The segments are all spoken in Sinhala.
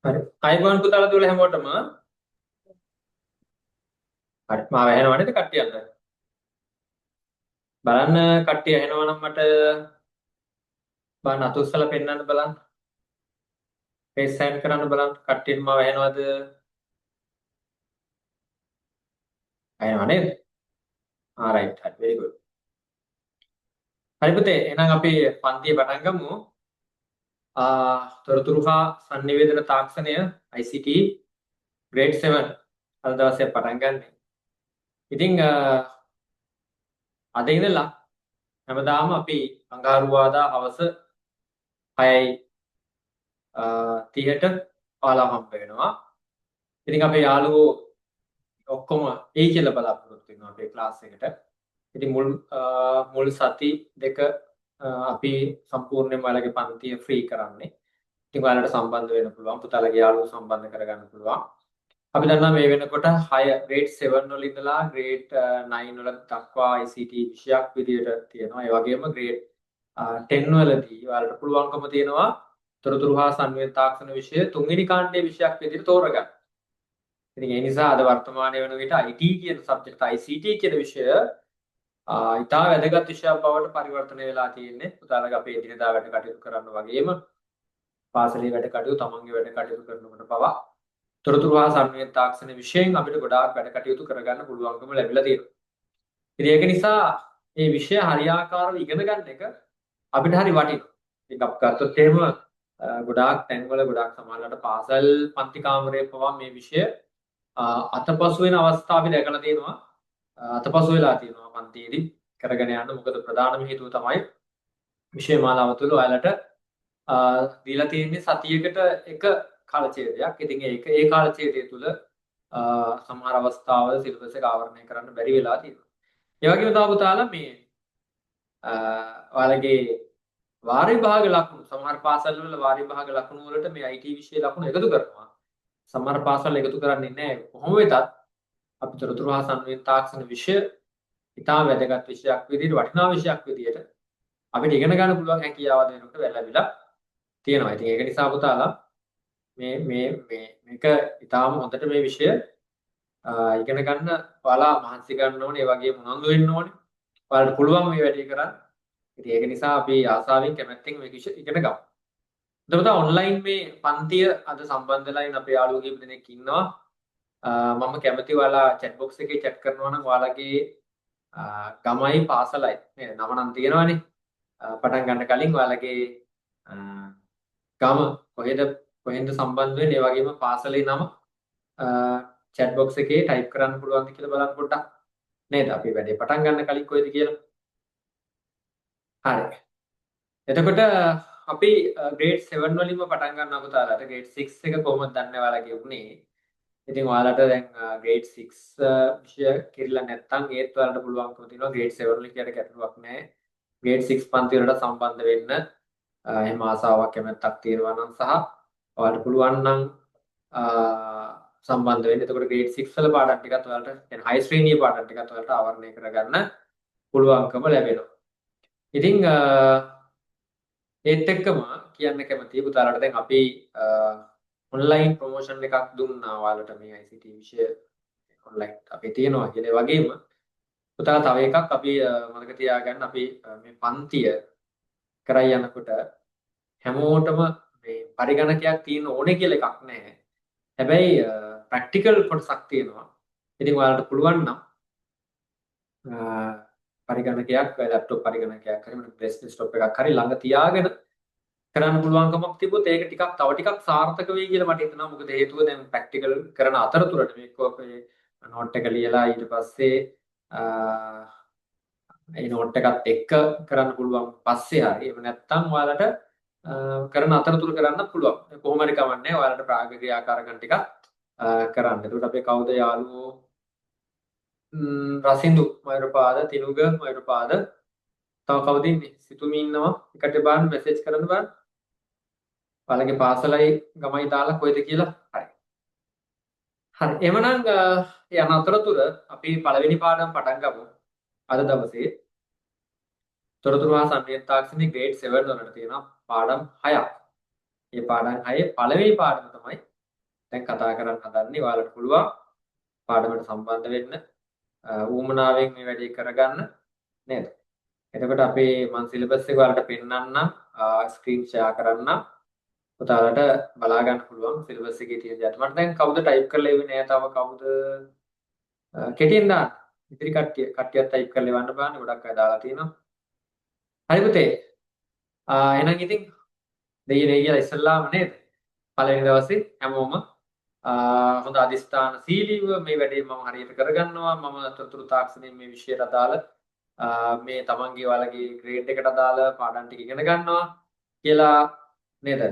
හරි. අයිබෝන් පුතාලා දුවලා හැමෝටම හරි. මාව ඇහෙනව නේද කට්ටියන්ට? බලන්න කට්ටිය ඇහෙනවා නම් මට බලන්න අතුස්සලා පෙන්වන්න බලන්න. ෆේස් සෑන්ඩ් කරන්න බලන්න. කට්ටියන් මාව ඇහෙනවද? ඇහෙනව නේද? රයිට්. හරි. very good. හරි පුතේ. එහෙනම් අපි පන්තිය පටන් ගමු. තොරතුරු හා sannivedana තාක්ෂණය ICT grade 7 අද දවසේ පටන් ගන්න. ඉතින් අද ඉඳලා හැමදාම අපි අඟහරුවාදා හවස 6යි 30ට ඔයාලා හම්බ වෙනවා. ඉතින් අපේ යාළුවෝ ඔක්කොම එයි කියලා බලාපොරොත්තු වෙනවා අපේ ක්ලාස් එකට. ඉතින් මුල් සති දෙක අපි සම්පූර්ණයෙන්ම ඔයාලගේ පන්තිය ෆ්‍රී කරන්නේ. ඉතින් ඔයාලට සම්බන්ධ වෙන්න පුළුවන්. පුතාලගේ යාළුවෝ සම්බන්ධ කරගන්න පුළුවන්. අපි දන්නවා මේ වෙනකොට 6 grade 7 වල ඉඳලා grade 9 වල දක්වා ICT විෂයක් විදියට තියෙනවා. ඒ වගේම grade 10 වලදී ඔයාලට පුළුවන්කම තියෙනවා තොරතුරු හා සංවේද තාක්ෂණ විෂය තුන්වෙනි කාණ්ඩයේ විෂයක් විදියට තෝරගන්න. ඉතින් ඒ නිසා අද වර්තමානයේ වෙන විට IT කියන සබ්ජෙක්ට් ICT කියන විෂය ඉතා වැදගත් විෂයක් බවට පරිවර්තනය වෙලා තියෙන්නේ. පුතාලගේ අපේ එදිනෙදා වැඩ කටයුතු කරන්න වගේම පාසලේ වැඩ කටයුතු තමන්ගේ වැඩ කටයුතු කරනකොට පවා තොරතුරු හා සංවේද තාක්ෂණ විෂයෙන් අපිට ගොඩාක් වැඩ කටයුතු කරගන්න පුළුවන්කම ලැබිලා තියෙනවා. ඉතින් ඒක නිසා මේ විෂය හරියාකාරව ඉගෙන ගන්න එක අපිට හරි වටිනවා. ඉතින් අපි ගත්තොත් එහෙම ගොඩාක් තැන්වල ගොඩාක් සමහරවිට පාසල් පන්ති කාමරයේ පවා මේ විෂය අතපසු වෙන අවස්ථා අපි දැකලා තියෙනවා. අතපසු වෙලා තියෙනවා පන්තියේදී කරගෙන යන්න. මොකද ප්‍රධානම හේතුව තමයි විෂය මාලාව තුළ ඔයාලට දීලා තියෙන්නේ සතියකට එක කාලචේදයක්. ඉතින් ඒ කාලචේදය තුළ සමහර අවස්ථාවල සිලබස් එක ආවරණය කරන්න බැරි වෙලා තියෙනවා. ඒ වගේම තව පුතාලා මේ ඔයාලගේ වාර විභාග ලකුණු සමහර පාසල් වල වාර විභාග ලකුණු වලට මේ IT විෂය ලකුණු එකතු කරනවා. සමහර පාසල් එකතු කරන්නේ නැහැ. කොහොම වෙතත් අපි තොරතුරු හා සංවේද තාක්ෂණ විෂය ඉතාම වැදගත් විෂයක් විදිහට වටිනා විෂයක් විදිහට අපිට ඉගෙන ගන්න පුළුවන් හැකියාව දෙනකොට ලැබිලා තියෙනවා. ඉතින් ඒක නිසා පුතාලා මේක ඉතාම හොඳට මේ විෂය ඉගෙන ගන්න ඔයාලා මහන්සි ගන්න ඕනේ. ඒ වගේම උනන්දු වෙන්න ඕනේ. ඔයාලට පුළුවන් මේ වැඩේ කරන්න. ඉතින් ඒක නිසා අපි ආසාවෙන් කැමැත්තෙන් මේක ඉගෙන ගමු. එතකොට ඔන්ලයින් මේ පන්තිය අද සම්බන්ධ වෙලා ඉන්න අපේ යාළුවෝ කීප දෙනෙක් ඉන්නවා. මම කැමති ඔයාලා chat box එකේ chat කරනවා නම් ඔයාලගේ ගමයි පාසලයි නේද නම නම් තියෙනවනේ. පටන් ගන්න කලින් ඔයාලගේ ගම කොහෙන්ද සම්බන්ධ වෙන්නේ, ඒ වගේම පාසලේ නම chat box එකේ type කරන්න පුළුවන්ද කියලා බලන්න පොඩ්ඩක් නේද. අපි වැඩේ පටන් ගන්න කලින් කොහෙද කියලා. හරි. එතකොට අපි grade 7 වලින්ම පටන් ගන්නවා පුතාලාට. grade 6 එක කොහොමද දන්නේ ඔයාලගේ උනේ? ඉතින් ඔයාලට දැන් grade 6 විෂය කිරිලා නැත්නම් ඒත් ඔයාලට පුළුවන්කම තියෙනවා grade 7 වල කියට ගැටලුවක් නැහැ. grade 6 පන්ති වලට සම්බන්ධ වෙන්න එහෙම ආසාවක් කැමැත්තක් තියෙනවා නම් සහ ඔයාලට පුළුවන් නම් සම්බන්ධ වෙන්න. එතකොට grade 6 වල පාඩම් ටිකත් ඔයාලට يعني high ශ්‍රේණියේ පාඩම් ටිකත් ඔයාලට ආවරණය කරගන්න පුළුවන්කම ලැබෙනවා. ඉතින් ඒත් එක්කම කියන්න කැමතියි පුතාලට දැන් අපි ඔන්ලයින් ප්‍රොමෝෂන් එකක් දුන්නා ඔයාලට මේ ICT විෂය ඔන්ලයින් අපේ තියෙනවා කියලා. ඒ වගේම පුතාලා තව එකක් අපි මතක තියාගන්න අපි මේ පන්තිය කරයි යනකොට හැමෝටම මේ පරිගණකයක් තියෙන ඕනේ කියලා එකක් නැහැ. හැබැයි ප්‍රැක්ටිකල් කොටසක් තියෙනවා. ඉතින් ඔයාලට පුළුවන් නම් පරිගණකයක් ලැප්ටොප් පරිගණකයක් හරි ඩෙස්ක්ටොප් එකක් හරි ළඟ තියාගෙන කරන්න පුළුවන්කමක් තිබුත් ඒක ටිකක් තව ටිකක් සාර්ථක වෙයි කියලා මට හිතෙනවා. මොකද හේතුව දැන් ප්‍රැක්ටිකල් කරන අතරතුරට මේක අපේ නෝට් එක ලියලා ඊට පස්සේ ඒ නෝට් එකත් එක්ක කරන්න පුළුවන් පස්සේ හරි. එහෙම නැත්නම් ඔයාලට කරන අතරතුර කරන්න පුළුවන්. කොහොම හරි කමන්නේ ඔයාලට ප්‍රායෝගික ක්‍රියාකාරකම් ටිකක් කරන්න. ඒකට අපේ කවුද යාළුවෝ රසින්දු මයුරපාද තිනුග මයුරපාද තව කවුද ඉන්නේ? සිතුමි ඉන්නවා. එකට බලන්න මෙසේජ් කරන්න බලන්න. ඔයාලගේ පාසලයි ගමයි දාලා කොයිද කියලා. හරි. හරි. එහෙමනම් යන අතරතුර අපි පළවෙනි පාඩම පටන් ගමු. අද දවසේ තොරතුරු හා සංවේද තාක්ෂණයේ grade 7 වලට තියෙනවා පාඩම් 6ක්. මේ පාඩම් 6 පළවෙනි පාඩම තමයි දැන් කතා කරන්න හදන්නේ ඔයාලට පුළුවන් පාඩමට සම්බන්ධ වෙන්න ඌමනාවෙන් මේ වැඩේ කරගන්න නේද? එතකොට අපේ මම සිලබස් එක ඔයාලට පෙන්නන්නම් ස්ක්‍රීන් ෂෙයා කරන්නම්. ඔයාලට බලා ගන්න පුළුවන් සිලබස් එකේ තියෙන දේ. මට දැන් කවුද ටයිප් කරලා එන්නේ නැහැ තව කවුද කෙටියෙන් දාන්න. ඉතිරි කට්ටියක් ටයිප් කරලා එවන්න බලන්න ගොඩක් අය දාලා තියෙනවා. හරි පුතේ. එහෙනම් ඉතින් දෙයියනේ කියලා ඉස්සල්ලාම නේද? පළවෙනි දවසේ හැමෝම හොඳ අධිෂ්ඨාන සීලීව මේ වැඩේ මම හරියට කරගන්නවා. මම තොරතුරු තාක්ෂණයේ මේ විෂයට අදාළ මේ තමන්ගේ ඔයාලගේ ග්‍රේඩ් එකට අදාළ පාඩම් ටික ඉගෙන ගන්නවා කියලා නේද?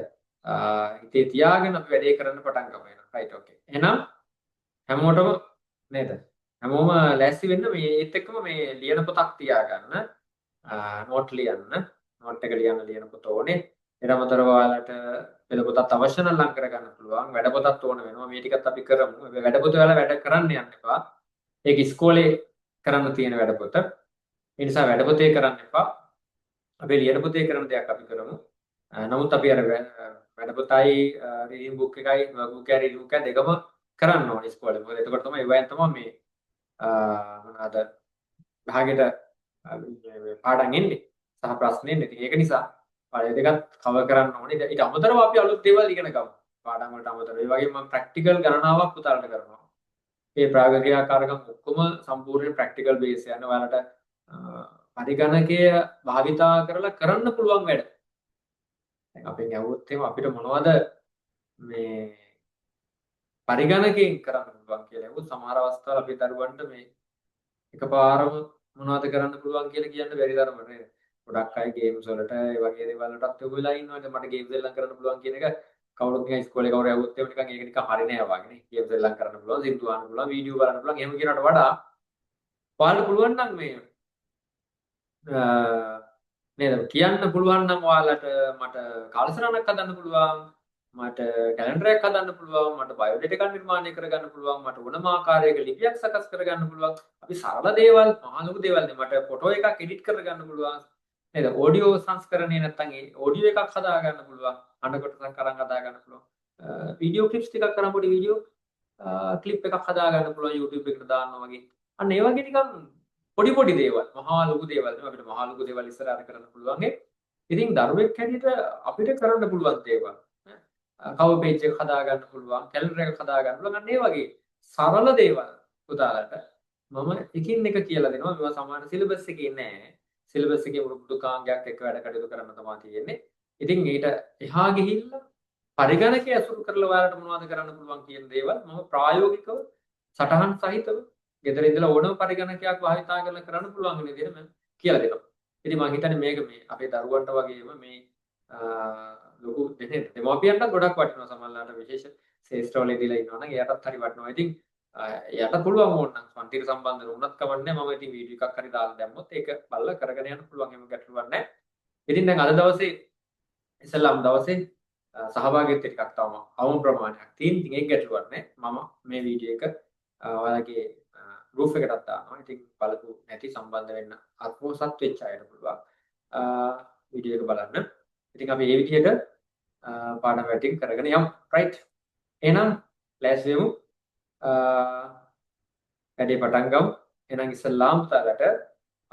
හිතේ තියාගෙන අපි වැඩේ කරන්න පටන් ගමු එහෙනම්. රයිට් ඕකේ. එහෙනම් හැමෝටම නේද? හැමෝම ලෑස්ති වෙන්න මේ ඒත් එක්කම මේ ලියන පොතක් තියාගන්න. නෝට් ලියන්න. නෝට් එක ලියන පොත ඕනේ. ඊට අමතරව ඔයාලට පෙළ පොතත් අවශ්‍ය නම් ලං කරගන්න පුළුවන්. වැඩ පොතත් ඕන වෙනවා. මේ ටිකත් අපි කරමු. වැඩ පොත ඔයාලා වැඩ කරන්න යන්න එපා. ඒක ඉස්කෝලේ කරන්න තියෙන වැඩ පොත. ඒ නිසා වැඩ පොතේ කරන්න එපා. අපි ලියන පොතේ කරන දෙයක් අපි කරමු. නමුත් අපි අර වැඩ පොතයි රීඩින් බුක් එකයි වර්ක්බුක් එකයි රීඩින් බුක් එකයි දෙකම කරන්න ඕනේ ඉස්කෝලේ. මොකද එතකොට තමයි ඒවෙන් තමයි මේ මොනවාද භාගෙට පාඩම් එන්නේ සහ ප්‍රශ්න එන්නේ. ඉතින් ඒක නිසා පාඩම් දෙකත් කවර් කරන්න ඕනේ. ඊට අමතරව අපි අලුත් දේවල් ඉගෙන ගමු. පාඩම් වලට අමතරව. ඒ වගේම මම ප්‍රැක්ටිකල් ගණනාවක් පුතාලට කරනවා. මේ ප්‍රායෝගික ක්‍රියාකාරකම් ඔක්කොම සම්පූර්ණ ප්‍රැක්ටිකල් බේස් යන ඔයාලට පරිගණකය භාවිතා කරලා කරන්න පුළුවන් වැඩ. දැන් අපෙන් ඇහුවොත් එහෙම අපිට මොනවද මේ පරිගණකයෙන් කරන්න පුළුවන් කියලා. ඒක සමහර අවස්ථාවල අපේ දරුවන්ට මේ එකපාරම මොනවද කරන්න පුළුවන් කියලා කියන්න බැරි තරමට නේද? ගොඩක් අය ගේම්ස් වලට ඒ වගේ දේවල් වලටත් යොමු වෙලා ඉන්නවා. දැන් මට ගේම්ස් එල්ලම් කරන්න පුළුවන් කියන එක කවුරුත් නිකන් ඉස්කෝලේ කවුරු ඇහුවොත් එහෙම නිකන් ඒක නිකන් හරි නෑ වගේ නේ. ගේම්ස් එල්ලම් කරන්න පුළුවන්, සින්දු අහන්න පුළුවන්, වීඩියෝ බලන්න පුළුවන්. එහෙම කියනකට වඩා ඔයාලට පුළුවන් නම් මේ නේද කියන්න පුළුවන් නම් ඔයාලට මට කාලසටහනක් හදන්න පුළුවන්, මට කැලෙන්ඩර් එකක් හදන්න පුළුවන්, මට බයෝඩේටා එකක් නිර්මාණය කරගන්න පුළුවන්, මට ඕනම ආකාරයක ලිපියක් සකස් කරගන්න පුළුවන්. අපි සරල දේවල්, මහා ලොකු දේවල් නේ. මට ෆොටෝ එකක් එඩිට් කරගන්න පුළුවන්. නේද? ඔඩියෝ සංස්කරණය නැත්තම් ඒ ඔඩියෝ එකක් හදාගන්න පුළුවන්. අඬ කොටසක් අරන් හදාගන්න පුළුවන්. වීඩියෝ ක්ලිප්ස් ටිකක් කරන් පොඩි වීඩියෝ ක්ලිප් එකක් හදාගන්න පුළුවන් YouTube එකට දාන්නවා වගේ. අන්න ඒ වගේ නිකන් පොඩි දේවල්, මහා ලොකු දේවල් නෙවෙයි. අපිට මහා ලොකු දේවල් ඉස්සරහට කරන්න පුළුවන්. ඉතින් දරුවෙක් හැටියට අපිට කරන්න පුළුවන් දේවල්. කවර් පේජ් එක හදාගන්න පුළුවන්, කැලෙන්ඩර් එකක් හදාගන්න පුළුවන්. අන්න ඒ වගේ සරල දේවල් පුතාලට මම එකින් එක කියලා දෙනවා. මේවා සමාන සිලබස් එකේ නෑ. සිලබස් එකේ මුළු කාංගයක් එක වැඩ කටයුතු කරන්න තමයි තියෙන්නේ. ඉතින් ඊට එහා ගිහිල්ලා පරිගණකය අසුරු කරලා ඔයාලට මොනවද කරන්න පුළුවන් කියන දේවල් මම ප්‍රායෝගිකව සටහන් සහිතව ගෙදර ඉඳලා ඕනම පරිගණකයක් භාවිතා කරලා කරන්න පුළුවන් වෙන විදිහට මම කියලා දෙනවා. ඉතින් මම හිතන්නේ මේක මේ අපේ දරුවන්ට වගේම මේ ලොකු දෙමාපියන්ට ගොඩක් වටිනවා. සමහරවිට විශේෂ ශේෂ්ත්‍රවල දීලා ඉන්නවා නම් එයාටත් හරි වටිනවා. ඉතින් එයාට පුළුවන් ඕනනම් පන්තිර සම්බන්ධ වුණත් කවන්නේ මම ඉතින් වීඩියෝ එකක් හරි දාලා දැම්මොත් ඒක බලලා කරගෙන යන්න පුළුවන්. එහෙම ගැටලුවක් නැහැ. ඉතින් දැන් අද දවසේ ඉස්සල්ලාම දවසේ සහභාගීත්වය ටිකක් තවම අවම ප්‍රමාණයක් තියෙන. ඉතින් ඒක ගැටලුවක් නැහැ. මම මේ වීඩියෝ එක ඔයාලගේ ගෲප් එකටත් දානවා. ඉතින් බලපු නැති සම්බන්ධ වෙන්න අත්පොසත් වෙච්ච අයට පුළුවන් වීඩියෝ එක බලන්න. ඉතින් අපි මේ විදිහට පාඩම් වැටින් කරගෙන යමු. රයිට්. එහෙනම් ලෑස්ති වෙමු. වැඩේ පටන් ගමු. එහෙනම් ඉස්සල්ලාම පුතාලට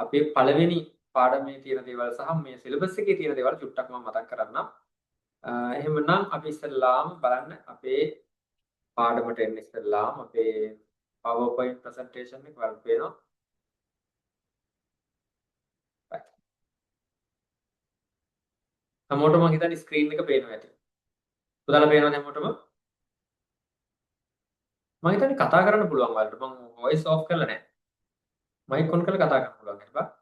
අපේ පළවෙනි පාඩමේ තියෙන දේවල් සහ මේ සිලබස් එකේ තියෙන දේවල් චුට්ටක් මම මතක් කරන්නම්. එහෙමනම් අපි ඉස්සල්ලාම බලන්න අපේ පාඩමට එන්න ඉස්සල්ලාම අපේ PowerPoint presentation එක වල පේනවා. හැමෝටම මම හිතන්නේ ස්ක්‍රීන් එක පේනවා ඇති. පුතාලා පේනවද හැමෝටම? මම හිතන්නේ කතා කරන්න පුළුවන් වලට. මම වොයිස් ඔෆ් කරලා නැහැ. මයික් ඔන් කරලා කතා කරන්න පුළුවන් නේද?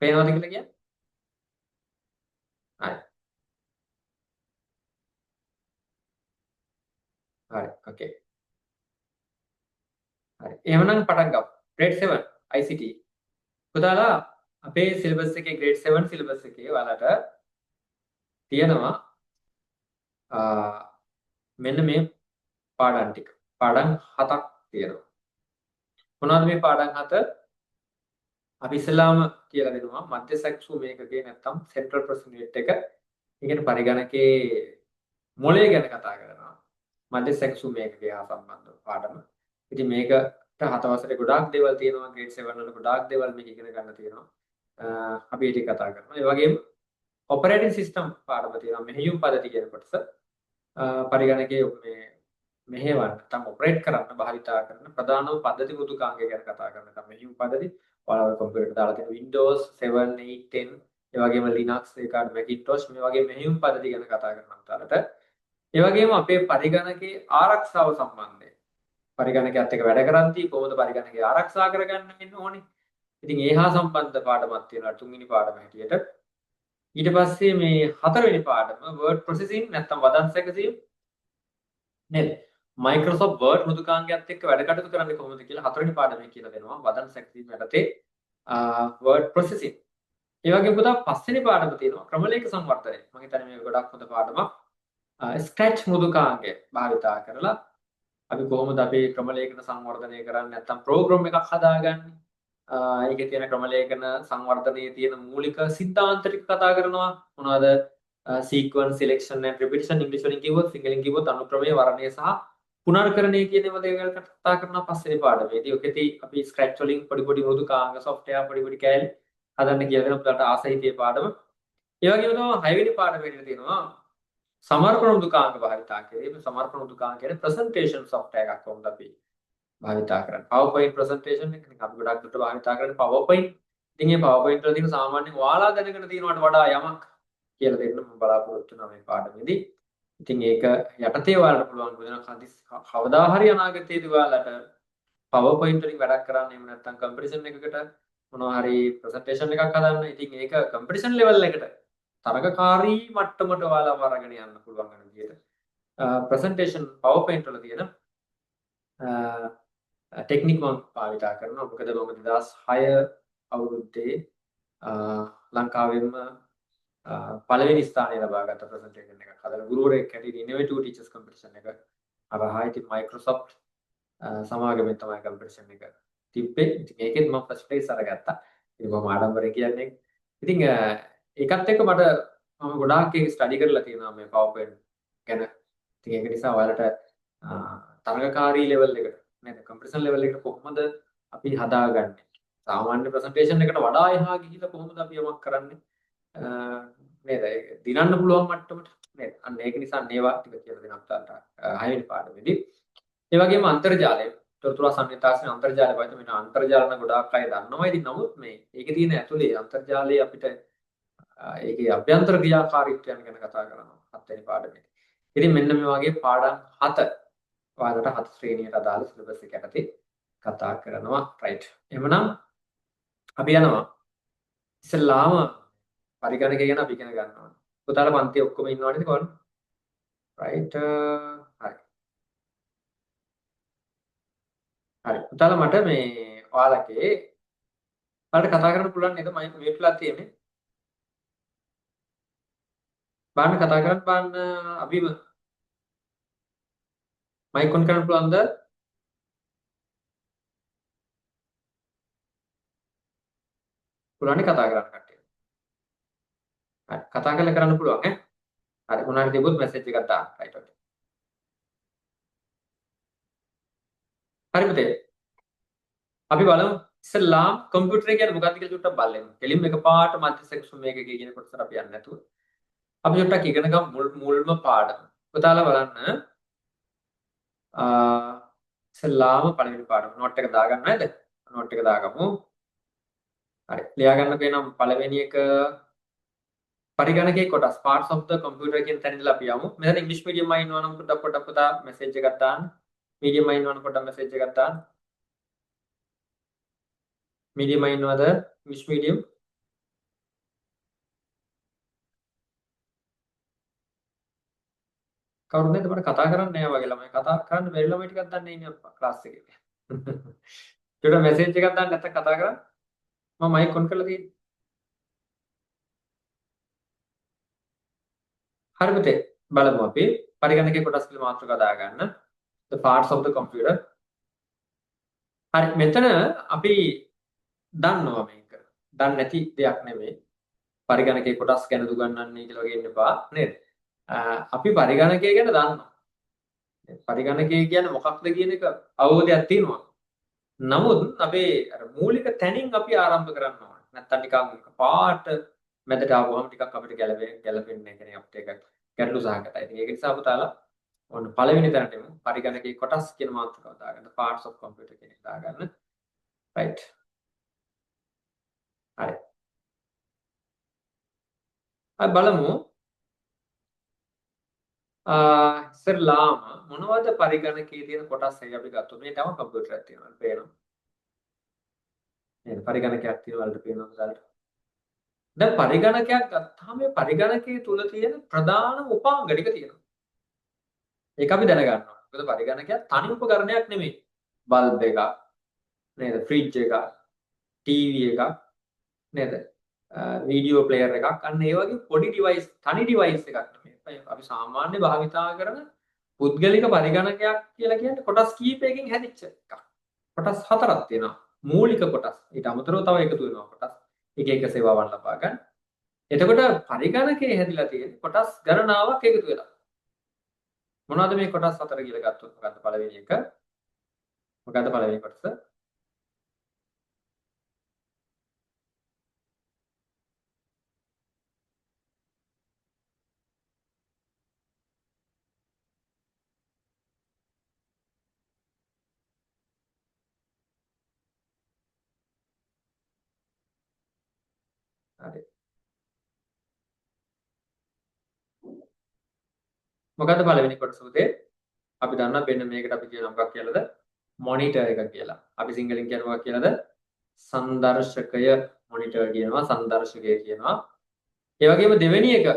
පේනවද කියලා කියන්නේ? හරි. හරි. ඕකේ. හරි. එහෙනම් පටන් ගමු. grade 7 ICT. පුතාලා අපේ සිලබස් එකේ grade 7 සිලබස් එකේ ඔයාලට තියෙනවා මෙන්න මේ පාඩම් ටික. පාඩම් 7ක් තියෙනවා. මොනවද මේ පාඩම් 7? අපි ඉස්සලාම කියලා දෙනවා මධ්‍යසැක්ෂු මේකකේ නැත්තම් සෙන්ට්‍රල් ප්‍රොසෙස් යුනිට් එක ඒ කියන්නේ පරිගණකයේ මොලේ ගැන කතා කරනවා. මධ්‍ය සැකසුම් මේකේ හා සම්බන්ධ පාඩම. ඉතින් මේකට 7 වසරේ ගොඩාක් දේවල් තියෙනවා. ග්‍රේඩ් 7 වල ගොඩාක් දේවල් මේක ඉගෙන ගන්න තියෙනවා. අපි ඒක කතා කරනවා. ඒ වගේම ඔපරේටිං සිස්ටම් පාඩම තියෙනවා. මෙහෙයුම් පද්ධති කියන කොටස. පරිගණකයේ මේ මෙහෙවන්න නැත්නම් ඔපරේට් කරන්න භාවිතා කරන ප්‍රධානම පද්ධති මෘදුකාංගය ගැන කතා කරනවා. නැත්නම් මෙහෙයුම් පද්ධති ඔයාලා කම්පියුටර් දාලා තියෙන Windows 7, 8, 10 ඒ වගේම Linux ඒකාට Macintosh මේ වගේ මෙහෙයුම් පද්ධති ගැන කතා කරනවා උතාලට. ඒ වගේම අපේ පරිගණකයේ ආරක්ෂාව සම්බන්ධයෙන් පරිගණකයත් එක්ක වැඩ කරද්දී කොහොමද පරිගණකය ආරක්ෂා කරගන්න වෙන්න ඕනේ. ඉතින් ඒ හා සම්බන්ධ පාඩමක් තියෙනවා තුන්වෙනි පාඩම හැටියට. ඊට පස්සේ මේ හතරවෙනි පාඩම word processing නැත්නම් වදන් සැකසීම නේද? Microsoft Word මෘදුකාංගයත් එක්ක වැඩ කටයුතු කරන්නේ කොහොමද කියලා හතරවෙනි පාඩමේ කියලා දෙනවා. වදන් සැකසීම යටතේ word processing. ඒ වගේම පුතා පස්වෙනි පාඩම තියෙනවා ක්‍රමලේඛ සංවර්ධනය. මම හිතන්නේ මේක ගොඩක් හොඳ පාඩමක්. ස්ක්‍රැච් මෘදුකාංගය භාවිතා කරලා අපි කොහොමද අපේ ක්‍රමලේඛන සංවර්ධනය කරන්නේ නැත්නම් ප්‍රෝග්‍රෑම් එකක් හදාගන්නේ. ඒකේ තියෙන ක්‍රමලේඛන සංවර්ධනයේ තියෙන මූලික සිද්ධාන්ත ටික කතා කරනවා. මොනවද? sequence selection and repetition ඉංග්‍රීසි වලින් කිව්වොත් සිංහලෙන් කිව්වොත් අනුක්‍රමයේ වර්ණය සහ පුනර්කරණය කියන ඒවා දේවල් කතා කරනවා පස්වෙනි පාඩමේදී. ඔකෙදී අපි ස්ක්‍රැච් වලින් පොඩි පොඩි මෘදුකාංග software පොඩි පොඩි කෑලි හදන්න කියලා දෙනවා. පුතාට ආසහිතේ පාඩම. ඒ වගේම තමයි හයවෙනි පාඩමේදී තියෙනවා සමර්පණ මෘදුකාංග භාවිතා කිරීම. සමර්පණ මෘදුකාංග කියන්නේ presentation software එකක් කොහොමද අපි භාවිතා කරන්නේ. PowerPoint presentation එක නිකන් අපි ගොඩක් දුරට භාවිතා කරන්නේ PowerPoint. ඉතින් මේ PowerPoint වල තියෙන සාමාන්‍යයෙන් ඔයාලා දැනගෙන තියෙනවට වඩා යමක් කියලා දෙන්න මම බලාපොරොත්තු වෙනවා මේ පාඩමේදී. ඉතින් ඒක යටතේ ඔයාලට පුළුවන් වෙන කවදා හරි අනාගතයේදී ඔයාලට PowerPoint වලින් වැඩක් කරන්න එහෙම නැත්නම් කම්පිටිෂන් එකකට මොනවා හරි ප්‍රසන්ටේෂන් එකක් හදන්න. ඉතින් ඒක කම්පිටිෂන් ලෙවල් එකට තරගකාරී මට්ටමට ඔයාලව අරගෙන යන්න පුළුවන් වෙන විදිහට ප්‍රසන්ටේෂන් PowerPoint වල තියෙන ටෙක්නික් මම භාවිතා කරනවා. මොකද මම 2006 අවුරුද්දේ ලංකාවෙම පළවෙනි ස්ථානය ලබාගත්ත ප්‍රසන්ටේෂන් එකක් හදලා ගුරුවරයෙක් හැටියට ඉනොවේටිව් ටීචර්ස් කම්පිටිෂන් එක හරහා ඉතින් Microsoft සමාගමෙන් තමයි කම්පිටිෂන් එක තිබ්බේ. ඉතින් ඒකෙත් මම ෆස්ට් ප්ලේස් අරගත්තා. ඉතින් මම ආඩම්බරෙන් කියන්නේ. ඉතින් ඒකත් එක්ක මම ගොඩාක් ඒක ස්ටඩි කරලා තියෙනවා මේ PowerPoint ගැන. ඉතින් ඒක නිසා ඔයාලට තරගකාරී ලෙවල් එකට නේද කම්පිටිෂන් ලෙවල් එකට කොහොමද අපි හදාගන්නේ? සාමාන්‍ය ප්‍රසන්ටේෂන් එකට වඩා එහා ගිහිල්ලා කොහොමද අපි යමක් කරන්නේ? නේද? ඒක දිනන්න පුළුවන් මට්ටමට නේද? අන්න ඒක නිසා මේවා ටික කියලා දෙනවා පුතාට 6 වෙනි පාඩමේදී. ඒ වගේම අන්තර්ජාලය තොරතුරු සංහිතාසන අන්තර්ජාලය වයිද මේ අන්තර්ජාලන ගොඩාක් අය දන්නවා. ඉතින් නමුත් මේ ඒකේ තියෙන ඇතුලේ අන්තර්ජාලයේ අපිට ඒකේ අභ්‍යන්තර ක්‍රියාකාරීත්වයන් ගැන කතා කරනවා 7 වෙනි පාඩමේදී. ඉතින් මෙන්න මේ වගේ පාඩම් 7 ඔයාලට 7 ශ්‍රේණියට අදාළ සිලබස් එක යටතේ කතා කරනවා. රයිට්. එහෙනම් අපි යනවා ඉස්සෙල්ලාම පරිගණකය ගැන අපි ඉගෙන ගන්නවා. පුතාලා පන්ති ඔක්කොම ඉන්නව නේද කොහොමද? රයිට්. හරි. හරි. පුතාලා මට මේ ඔයාලගේ ඔයාලට කතා කරන්න පුළුවන් නේද? මම මියුට් වෙලා තියෙන්නේ. බලන්න කතා කරන්න බලන්න අභිම මයික් ඔන් කරන්න පුළුවන්ද? පුළුවන් නේ කතා කරන්න කට්ටිය. හරි. කතා කරලා කරන්න පුළුවන් ඈ. හරි. මොනවා හරි තිබුත් මැසේජ් එකක් දාන්න. රයිට් ඔකේ. හරි පුතේ. අපි බලමු ඉස්සෙල්ලාම කම්පියුටර් එක කියන්නේ මොකක්ද කියලා චුට්ටක් බලමු. කෙලින්ම එකපාරට මල්ටි සෙක්ෂන් මේකේ කියන කොටසට අපි යන්නේ නැතුව. අපි චුට්ටක් ඉගෙන ගමු මුල්ම පාඩම. පුතාලා බලන්න. ඉස්සෙල්ලාම පළවෙනි පාඩම නෝට් එක දාගන්න නේද? නෝට් එක දාගමු. හරි. ලියා ගන්න කියනම් පළවෙනි එක පරිගණකයේ කොටස් parts of the computer කියන තැන ඉඳලා අපි යමු. මෙතන ඉංග්‍රීසි මීඩියම් අය ඉන්නවා නම් පොඩ්ඩක් පුතා මැසේජ් එකක් දාන්න. මීඩියම් අය ඉන්නවා නම් පොඩ්ඩක් මැසේජ් එකක් දාන්න. මීඩියම් අය ඉන්නවද? ඉංග්‍රීසි මීඩියම් කවුරුද නේද මට කතා කරන්නේ නැහැ වගේ ළමයි කතා කරන්න බැරි ළමයි ටිකක් දන්නේ ඉන්නේ ක්ලාස් එකේ. ඒකට මැසේජ් එකක් දාන්න නැත්නම් කතා කරන්න. මම මයික් ඔන් කරලා තියෙන්නේ. හරි පුතේ බලමු අපි පරිගණකයේ කොටස් කියලා මාතෘකාව දාගන්න. The parts of the computer. හරි මෙතන අපි දන්නවා මේක. දන්නේ නැති දෙයක් නෙමෙයි. පරිගණකයේ කොටස් ගැන උගන්වන්නේ කියලා වගේ ඉන්න එපා නේද? අපි පරිගණකය ගැන දන්නවා. පරිගණකය කියන්නේ මොකක්ද කියන එක අවබෝධයක් තියෙනවා. නමුත් අපේ අර මූලික තැනින් අපි ආරම්භ කරන්න ඕනේ. නැත්තම් නිකන් පාට මැදට ආවම ටිකක් අපිට ගැලපෙන්නේ නැහැ. අපිට ඒක ගැටලු සහගතයි. ඉතින් ඒක නිසා පුතාලා ඔන්න පළවෙනි තැනට එමු. පරිගණකයේ කොටස් කියන මාතෘකාව දාගන්න. parts of computer කියන එක දාගන්න. right. හරි. අපි බලමු ඉස්සරලාම මොනවද පරිගණකයේ තියෙන කොටස් අපි ගත්තොත් මේ තම කම්පියුටරයක් තියෙනවා පේනවා නේද පරිගණකයක් තියෙනවා වලට පේනවා පුතාලට දැන් පරිගණකයක් ගත්තාම මේ පරිගණකයේ තුල තියෙන ප්‍රධාන උපාංග ටික තියෙනවා ඒක අපි දැනගන්න ඕනේ මොකද පරිගණකයක් තනි උපකරණයක් නෙමෙයි බල්බ් එකක් නේද ෆ්‍රිජ් එකක් ටීවී එකක් නේද වීඩියෝ ප්ලේයර් එකක් අන්න ඒ වගේ පොඩි ඩිවයිස් තනි ඩිවයිස් එකක් නෙමෙයි අපි සාමාන්‍ය භාවිතා කරන පුද්ගලික පරිගණකයක් කියලා කියන්නේ කොටස් කීපයකින් හැදිච්ච එකක්. කොටස් හතරක් තියෙනවා. මූලික කොටස්. ඊට අමතරව තව එකතු වෙනවා කොටස්. එක එක සේවාවන් ලබා ගන්න. එතකොට පරිගණකයේ හැදිලා තියෙන කොටස් ගණනාවක් එකතු වෙලා. මොනවද මේ කොටස් හතර කියලා ගත්තොත් මොකද්ද පළවෙනි එක? මොකද්ද පළවෙනි කොටස? හරි. මොකද්ද පළවෙනි කොටස උදේ? අපි දන්නවා මෙන්න මේකට අපි කියන මොකක් කියලාද? මොනිටර් එක කියලා. අපි සිංහලෙන් කියන මොකක් කියලාද? සංදර්ශකය මොනිටර් කියනවා සංදර්ශකය කියනවා. ඒ වගේම දෙවෙනි එක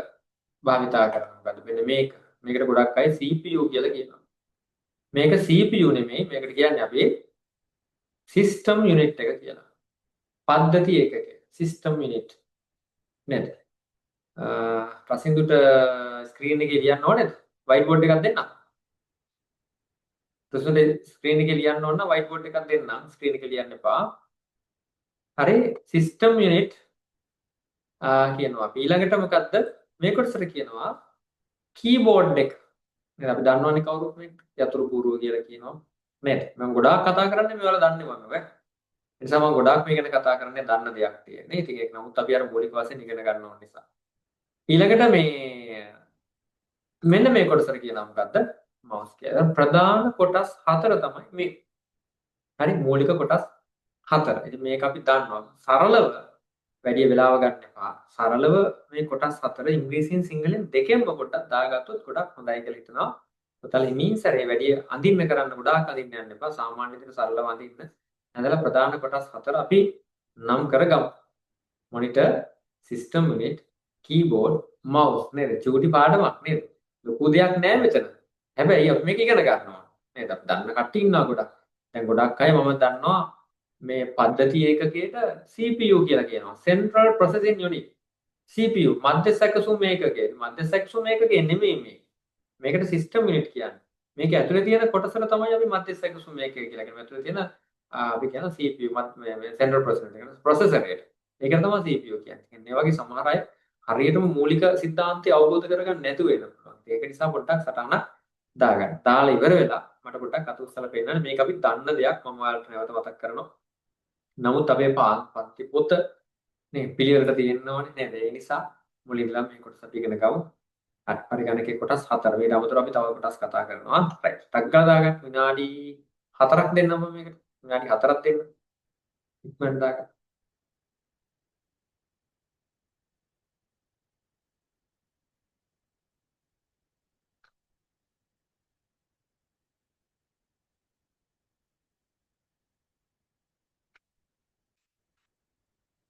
භාවිතා කරනවා. මොකද්ද? මෙන්න මේක. මේකට ගොඩක් අය CPU කියලා කියනවා. මේක CPU නෙමෙයි. මේකට කියන්නේ අපි සිස්ටම් යුනිට් එක කියලා. පද්ධති ඒකකය. System unit. නේද? රසින්දුට ස්ක්‍රීන් එකේ ලියන්න ඕනේද? වයිට් බෝඩ් එකක් දෙන්නම්. රසින්දුට ස්ක්‍රීන් එකේ ලියන්න ඕන නම් වයිට් බෝඩ් එකක් දෙන්නම්. ස්ක්‍රීන් එකේ ලියන්න එපා. හරි සිස්ටම් යුනිට් කියනවා. ඊළඟට මොකද්ද? මේ කොටසට කියනවා කීබෝඩ් එක. නේද? අපි දන්නවනේ කවුරුත් මේ යතුරු පුරුව කියලා කියනවා. නේද? මම ගොඩාක් කතා කරන්නේ මේවල දන්නේ මම නේ. ඒ නිසා මම ගොඩාක් මේ ගැන කතා කරන්නේ දන්න දෙයක් තියෙන්නේ. ඉතින් ඒක නමුත් අපි අර මූලික වශයෙන් ඉගෙන ගන්න ඕන නිසා. ඊළඟට මේ මෙන්න මේ කොටසට කියනවා මොකද්ද? මවුස් කියලා. ප්‍රධාන කොටස් හතර තමයි මේ. හරි මූලික කොටස් හතර. ඉතින් මේක අපි දන්නවා. සරලව වැඩි වෙලාව ගන්න එපා. සරලව මේ කොටස් හතර ඉංග්‍රීසියෙන් සිංහලෙන් දෙකෙන්ම පොඩ්ඩක් දාගත්තොත් ගොඩක් හොඳයි කියලා හිතනවා. ඔතල හිමින් සැරේ වැඩි අඳින්න කරන්න ගොඩාක් අඳින්න යන්න එපා. සාමාන්‍ය විදිහට සරලව අඳින්න. ඇඳලා ප්‍රධාන කොටස් හතර අපි නම් කරගමු. Monitor, system unit, keyboard, mouse නේද? චූටි පාඩමක් නේද? ලොකු දෙයක් නෑ මෙතන. හැබැයි අපි මේක ඉගෙන ගන්නවා. නේද? අපි දන්න කට්ටිය ඉන්නවා ගොඩක්. දැන් ගොඩක් අය මම දන්නවා මේ පද්ධති ඒකකයට CPU කියලා කියනවා. Central Processing Unit. CPU මධ්‍ය සැකසුම් ඒකකය. මධ්‍ය සැකසුම් ඒකකය නෙමෙයි මේ. මේකට සිස්ටම් යුනිට් කියන්නේ. මේක ඇතුලේ තියෙන කොටසට තමයි අපි මධ්‍ය සැකසුම් ඒකකය කියලා කියන්නේ. ඇතුලේ තියෙන අපි කියන CPU මේ Central Processing එක processor එක. ඒක තමයි CPU කියන්නේ. මේ වගේ සමහර අය හරියටම මූලික સિદ્ધාන්තය අවබෝධ කරගන්න නැතුව වෙන පුළුවන්. ඒක නිසා පොඩ්ඩක් සටහනක් දාගන්න. දාලා ඉවර වෙලා මට පොඩ්ඩක් අත උස්සලා පෙන්නන්න මේක අපි දන්න දෙයක් මම ඔයාලට නැවත මතක් කරනවා. නමුත් අපේ පන්ති පොත නේ පිළිවෙලට තියෙන්න ඕනේ නේද? ඒ නිසා මුලින් ඉඳලා මේ කොටස අපි ඉගෙන ගමු. හරි පරිගණකයේ කොටස් 4. මේ අමතරව අපි තව කොටස් කතා කරනවා. රයිට්. ටක් ගාලා දාගන්න විනාඩි 4ක් දෙන්නම මේකට. විනාඩි 4ක් දෙන්න. ඉක්මනට දාගන්න.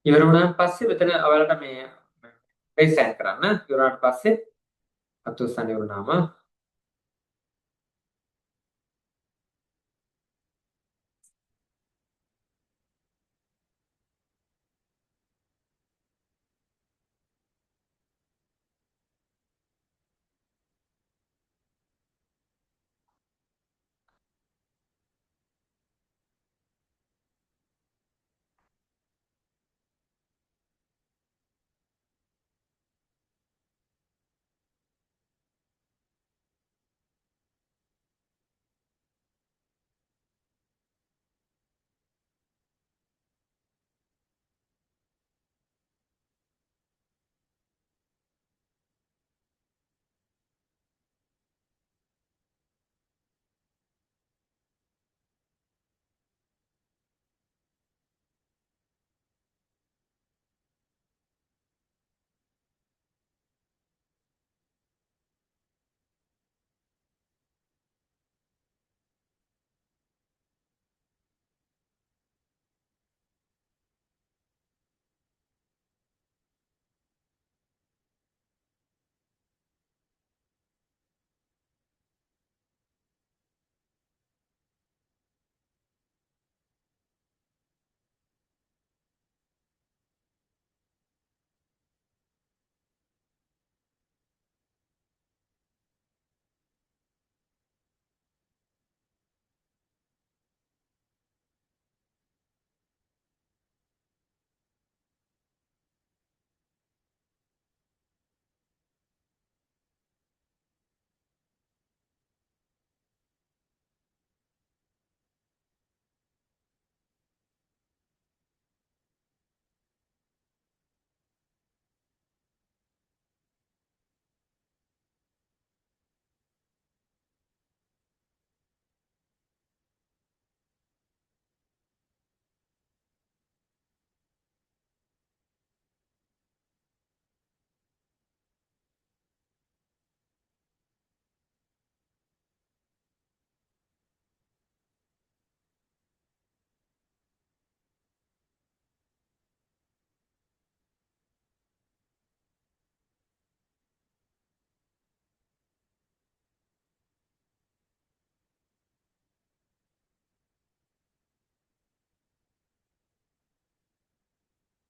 ඉවර වුණාන් පස්සේ මෙතන ඔයාලට මේ රේස් සෑන් කරන්න. ඉවර වුණාට පස්සේ අත උස්සන්න ඉවරුනාම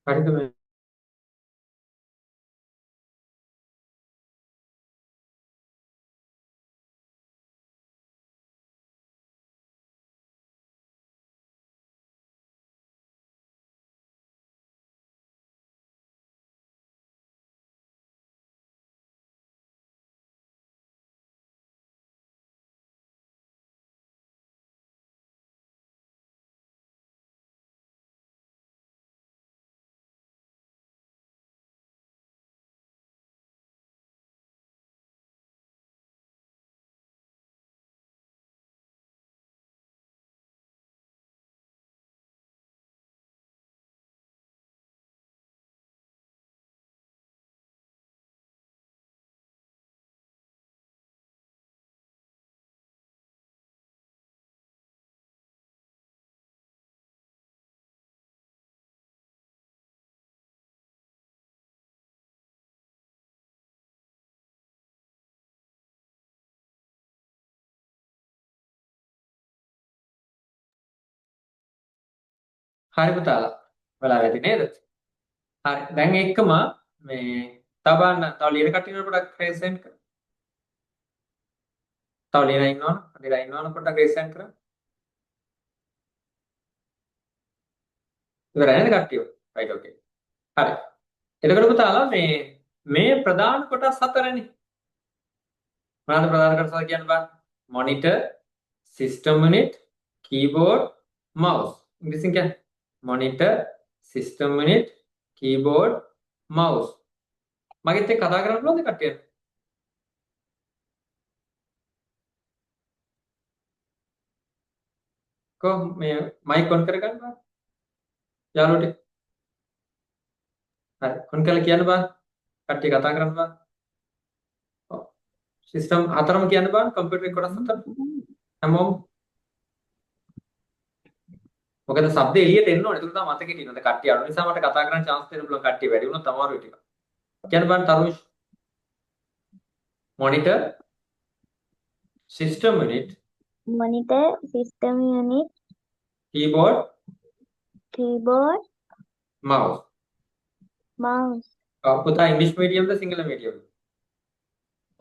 හරිද මේ? හරි පුතාලා. වෙලා ඇති නේද? හරි. දැන් එක්කම මේ තව බලන්න තව ලියන කට්ටියන පොඩක් රේසෙන්ට් කර. තව ලියන ඉන්නවනේ. ලියලා ඉන්නවනේ පොඩක් රේසෙන්ට් කර. ඉවරයි නේද කට්ටිය? රයිට් ඕකේ. හරි. එතකොට පුතාලා මේ ප්‍රධාන කොටස් හතරනේ. මොනවාද ප්‍රධාන කොටස් කියන්න බෑ. Monitor, system unit, keyboard, mouse. ඉංග්‍රීසියෙන් කියන්නේ monitor, system unit, keyboard, mouse. මගෙත් එක්ක කතා කරන්න පුළුවන්ද කට්ටියට? කො මේ මයික් ඔන් කරගන්න බෑ. යාළුවෝ ටික. හරි. ඔන් කරලා කියන්න බෑ. කට්ටිය කතා කරන්න බෑ. ඔව්. සිස්ටම් හතරම කියන්න බෑ. කම්පියුටරේ කොටස් හතර. හැමෝම. මොකද શબ્ද එළියට එන්න ඕනේ. ඒක තමයි මතකෙ තියෙනවා. කට්ටිය අඩු නිසා මට කතා කරන්න chance දෙන්න පුළුවන්. කට්ටිය වැඩි වුණොත් අමාරුයි ටික. කියන්න බෑ Tharush. Monitor, system unit, monitor, system unit, keyboard, keyboard, mouse. mouse. පුතා ඉංග්‍රීසි මීඩියම්ද සිංහල මීඩියම්ද?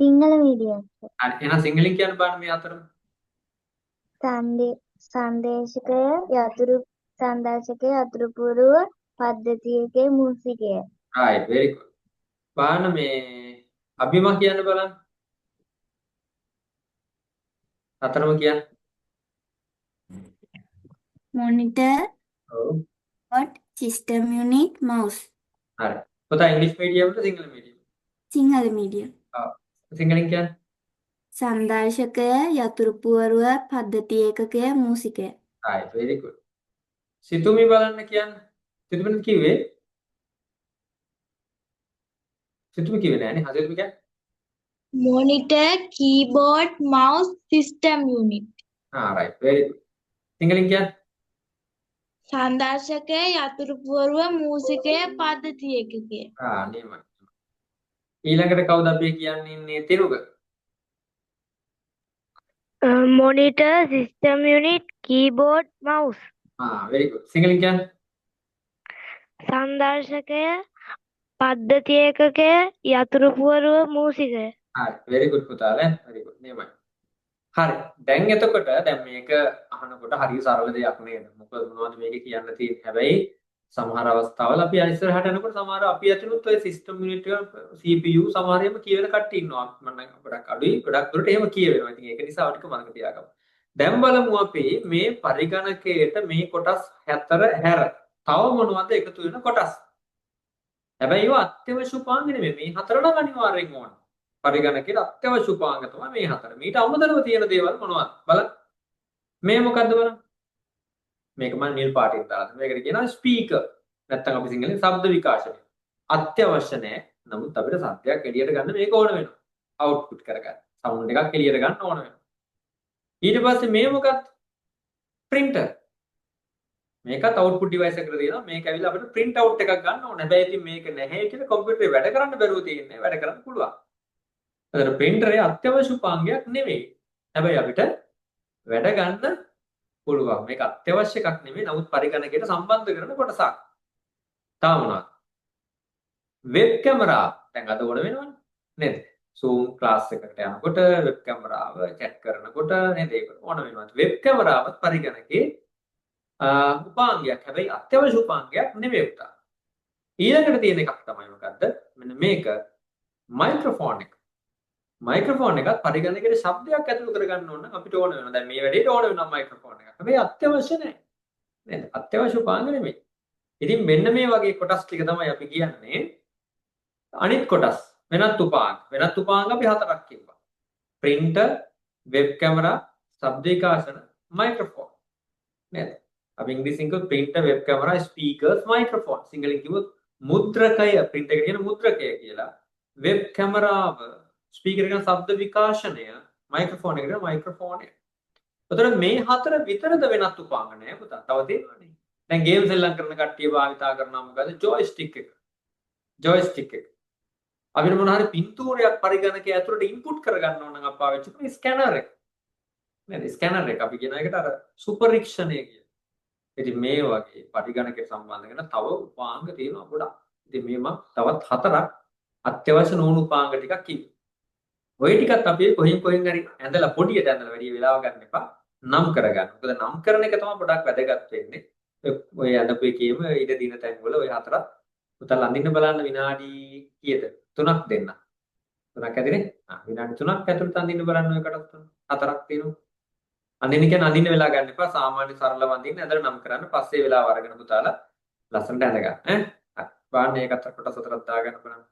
සිංහල medium. හරි. එහෙනම් සිංහලෙන් කියන්න බෑ මේ හතරම. සංදේශකය, යතුරු සංදර්ශකය, යතුරු පුරුව, පද්ධතියකේ මූසිකය. right very good. බලන්න මේ අභිමා කියන්න බලන්න. හතරම කියන්න. monitor, ඔව්. what, system unit, mouse. හරි. පුතා ඉංග්‍රීසි මීඩියම්ද සිංහල මීඩියම්ද? සිංහල medium. ඔව්. සිංහලෙන් කියන්න. සංදර්ශකය, යතුරු පුවරුව, පද්ධති ඒකකය, මූසිකය. right very good. සිතුමි බලන්න කියන්න. සිතුමින් කිව්වේ? සිතුමි කිව්වේ නෑනේ. හසිතුමි කියන්නේ? Monitor, keyboard, mouse, system unit. right very good. සිංහලෙන් කියන්න. සංදර්ශකය, යතුරු පුවරුව, මූසිකය, පද්ධති ඒකකය. නියමයි. ඊළඟට කවුද අපි කියන්නේ ඉන්නේ තිරුග? Monitor, system unit, keyboard, mouse. very good. සිංහලෙන් කියන්න. සංදර්ශකය, පද්ධති ඒකකය, යතුරු පුවරුව, මූසිකය. very good පුතාලා. very good. නියමයි. හරි. දැන් එතකොට දැන් මේක අහනකොට හරිය සරල දෙයක් නේද? මොකද මොනවද මේකේ කියන්න තියෙන්නේ? හැබැයි සමහර අවස්ථාවල අපි ඉස්සරහට යනකොට සමහර අපි ඇතුළුත් ඔය සිස්ටම් යුනිට් එක CPU සමහර ඒවා කියවෙන කට්ටිය ඉන්නවා. මම නම් ගොඩක් අඩුයි. ගොඩක් දුරට එහෙම කියවෙනවා. ඉතින් ඒක නිසා ටික මතක තියාගමු. දැන් බලමු අපි මේ පරිගණකයට මේ කොටස් 4 හැර තව මොනවද එකතු වෙන කොටස්? හැබැයි ඒවා අත්‍යවශ්‍ය උපාංග නෙමෙයි. මේ 4 නම් අනිවාර්යෙන් ඕන. පරිගණකයේ අත්‍යවශ්‍ය උපාංග තමයි මේ 4. මීට අමතරව තියෙන දේවල් මොනවද? බලන්න. මේ මොකද්ද බලන්න. මේක මම නිල් පාටින් දාලා තියෙනවා. මේකට කියනවා ස්පීකර්. නැත්තම් අපි සිංහලෙන් ශබ්ද විකාශනය. අත්‍යවශ්‍ය නැහැ. නමුත් අපිට සත්‍යයක් එළියට ගන්න මේක ඕන වෙනවා. අවුට්පුට් කරගන්න. සවුන්ඩ් එකක් එළියට ගන්න ඕන වෙනවා. ඊට පස්සේ මේ මොකක්ද? printer. මේකත් අවුට්පුට් ඩිවයිස් එකකට දෙනවා. මේක ඇවිල්ලා අපිට print out එකක් ගන්න ඕන. හැබැයි ඉතින් මේක නැහැ කියලා කම්පියුටරේ වැඩ කරන්න බැරුව තියෙන්නේ. වැඩ කරන්න පුළුවන්. ඒතර printerේ අත්‍යවශ්‍ය උපාංගයක් නෙවෙයි. හැබැයි අපිට වැඩ ගන්න පුළුවන්. මේක අත්‍යවශ්‍ය එකක් නෙමෙයි. නමුත් පරිගණකයට සම්බන්ධ කරන කොටසක්. තාම මොනවද? වෙබ් කැමරාව. දැන් අද ඕන වෙනවනේ. නේද? Zoom ක්ලාස් එකකට යනකොට වෙබ් කැමරාව චැට් කරනකොට නේද? ඒක ඕන වෙනවා. වෙබ් කැමරාවත් පරිගණකේ උපාංගයක්. හැබැයි අත්‍යවශ්‍ය උපාංගයක් නෙමෙයි පුතා. ඊළඟට තියෙන එකක් තමයි මොකද්ද? මෙන්න මේක මයික්‍රොෆෝන් එක. මයික්‍රොෆෝන් එකත් පරිගණකයේ ශබ්දයක් ඇතුළු කරගන්න ඕන අපිට ඕන වෙනවා. දැන් මේ වැඩේට ඕන වෙනවා මයික්‍රොෆෝන් එකක්. හැබැයි අත්‍යවශ්‍ය නැහැ. නේද? අත්‍යවශ්‍ය උපාංග නෙමෙයි. ඉතින් මෙන්න මේ වගේ කොටස් ටික තමයි අපි කියන්නේ අනිත් කොටස්. වෙනත් උපාංග. වෙනත් උපාංග අපි හතරක් කිව්වා. printer, web camera, ශබ්ද විකාශන, microphone. නේද? අපි ඉංග්‍රීසියෙන් කිව්වොත් printer, web camera, speakers, microphone. සිංහලෙන් කිව්වොත් මුද්‍රකය, printer එකට කියන මුද්‍රකය කියලා. web කැමරාව, ස්පීකර් එක ශබ්ද විකාශනය, මයික්‍රොෆෝන් එකට මයික්‍රොෆෝන් එක. එතකොට මේ හතර විතරද වෙනත් උපාංග නෑ පුතා. තව තියෙනවනේ. දැන් ගේම් සෙල්ලම් කරන කට්ටිය භාවිතා කරනවා මොකද? ජොයිස්ටික් එක. ජොයිස්ටික් එක. අපිට මොන හරි පින්තූරයක් පරිගණකයේ ඇතුළට ඉන්පුට් කරගන්න ඕන නම් අපි පාවිච්චි කරන ස්කැනර් එක. නේද? ස්කැනර් එක අපි කියන එකට අර සුපරීක්ෂණය කියන. ඉතින් මේ වගේ පරිගණකයට සම්බන්ධ වෙන තව උපාංග තියෙනවා ගොඩක්. ඉතින් මේ මම තවත් හතරක් අත්‍යවශ්‍ය නොවුණු උපාංග ටිකක් කිව්වා. ඔය ටිකත් අපි කොහෙන් හරි ඇඳලා පොඩියට ඇඳලා වැඩි වෙලාව ගන්න එපා. නම් කරගන්න. මොකද නම් කරන එක තමයි ගොඩක් වැදගත් වෙන්නේ. ඔය ඇඳපු එකේම ඉඩ දින තැන් වල ඔය හතරක් පුතල් අඳින්න බලන්න විනාඩි කීයද? 3ක් දෙන්න. 3ක් ඇතිනේ? විනාඩි 3ක් ඇතුළත අඳින්න බලන්න ඔය කොටස් තුන. හතරක් තියෙනවා. අඳින්න කියන්නේ අඳින්න වෙලා ගන්න එපා. සාමාන්‍ය සරලව අඳින්න ඇඳලා නම් කරන්න. පස්සේ වෙලාව අරගෙන පුතාලා ලස්සනට ඇඳ ගන්න. ඈ. බලන්න ඒකත් කොටස් හතරක් දාගන්න බලන්න.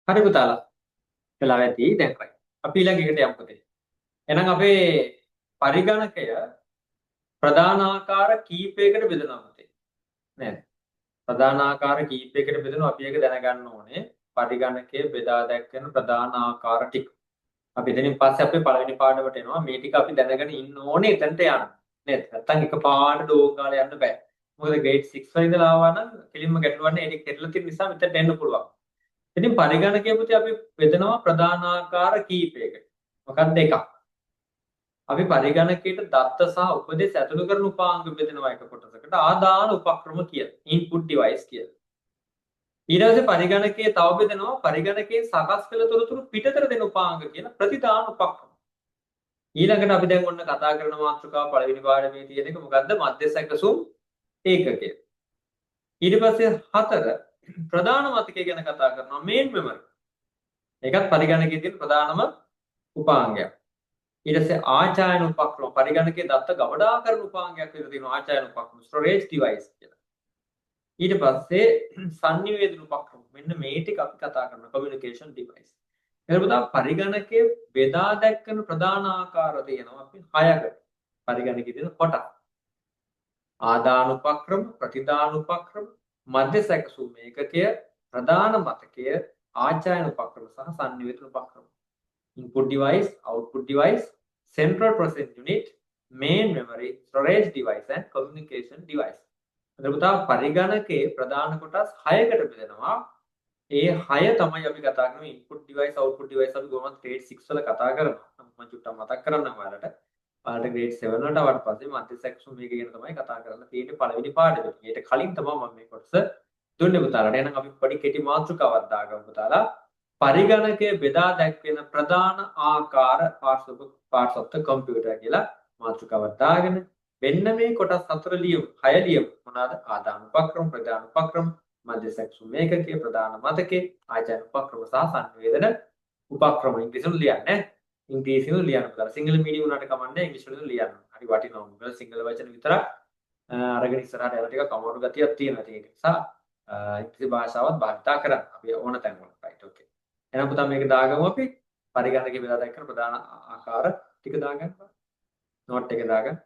හරි පුතාලා. වෙලා ඇති දැන් right. අපි ඊළඟ එකට යමු පුතේ. එහෙනම් අපේ පරිගණකය ප්‍රධාන ආකාර කීපයකට බෙදනවා පුතේ. නේද? ප්‍රධාන ආකාර කීපයකට බෙදෙනවා. අපි ඒක දැනගන්න ඕනේ. පරිගණකය බෙදා දැක්වෙන ප්‍රධාන ආකාර ටික. අපි එතනින් පස්සේ අපේ පළවෙනි පාඩමට එනවා. මේ ටික අපි දැනගෙන ඉන්න ඕනේ එතනට යන්න. නේද? නැත්තම් එකපාරට ඩෝන් ගාලා යන්න බෑ. මොකද grade 6 වල ඉඳලා ආවා නම් කෙලින්ම ගැටලුවන්නේ ඒක කෙරලා තියෙන නිසා මෙතනට එන්න පුළුවන්. ඉතින් පරිගණකයේ පුතේ අපි බෙදනවා ප්‍රධාන ආකාර කීපයකට. මොකක්ද එකක්? අපි පරිගණකයට දත්ත සහ උපදෙස් ඇතුළු කරන උපාංග බෙදනවා එක කොටසකට ආදාන උපක්‍රම කියලා. input device කියලා. ඊට පස්සේ පරිගණකයේ තව බෙදනවා පරිගණකයේ සකස් කළ තොරතුරු පිටතට දෙන උපාංග කියන ප්‍රතිදාන උපක්‍රම. ඊළඟට අපි දැන් ඔන්න කතා කරන මාතෘකාව පළවෙනි පාඩමේ තියෙන එක මොකද්ද? මධ්‍ය සැකසුම් ඒකකය. ඊට පස්සේ 4 ප්‍රධාන මතකය ගැන කතා කරනවා main memory. ඒකත් පරිගණකයේ තියෙන ප්‍රධානම උපාංගයක්. ඊට පස්සේ ආචායන උපක්‍රම පරිගණකයේ දත්ත ගබඩා කරන උපාංගයක් විතර තියෙනවා ආචායන උපක්‍රම storage device කියලා. ඊට පස්සේ සංනිවේදන උපක්‍රම මෙන්න මේ ටික අපි කතා කරනවා communication device. එතකොට පරිගණකයේ බෙදා දැක්වන ප්‍රධාන ආකාර තියෙනවා අපි 6කට. පරිගණකයේ තියෙන කොටස්. ආදාන උපක්‍රම, ප්‍රතිදාන උපක්‍රම, මධ්‍ය සැකසුම් ඒකකය, ප්‍රධාන මතකය, ආචායන උපක්‍රම සහ සංනිවේදන උපක්‍රම. input device, output device, central processing unit, main memory, storage device and communication device. එතකොට පරිගණකයේ ප්‍රධාන කොටස් 6කට බෙදෙනවා. ඒ 6 තමයි අපි කතා කරන input device, output device අපි කොහොමද grade 6 වල කතා කරනවා. මම චුට්ටක් මතක් කරන්නම් ඔයාලට. ඔයාලට grade 7 වලට ආවට පස්සේ මධ්‍ය සැකසුම් මේක ගැන තමයි කතා කරන්න තියෙන්නේ පළවෙනි පාඩමේ. ඊට කලින් තමයි මම මේ කොටස දුන්නේ පුතාලට. එහෙනම් අපි පොඩි කෙටි මාතෘකාවක් දාගමු පුතාලා. පරිගණකයේ බෙදා දැක්වෙන ප්‍රධාන ආකාර parts of the computer කියලා මාතෘකාවක් දාගෙන මෙන්න මේ කොටස් 4 ලියමු 6 ලියමු මොනවාද ආදාන උපක්‍රම ප්‍රධාන උපක්‍රම මධ්‍ය සැකසුම් ඒකකයේ ප්‍රධාන මතකේ ආචාර්ය උපක්‍රම සහ සංවේදන උපක්‍රම ඉංග්‍රීසියෙන් ලියන්නේ ඉංග්‍රීසියෙන් ලියන්න පුතා සිංගල මීඩියම් උනාට කමන්නේ ඉංග්‍රීසියෙන් ලියන්න හරි වටිනවා මොකද සිංගල වචන විතරක් අරගෙන ඉස්සරහට යන ටික කමවරු ගතියක් තියෙනවා ඒක නිසා ඉංග්‍රීසි භාෂාවත් භාවිතා කරන්න අපි ඕන තැන් වල right okay එහෙනම් පුතා මේක දාගමු අපි පරිගණකයේ බෙදා දැක්වන ප්‍රධාන ආකාර ටික දාගන්න නෝට් එක දාගන්න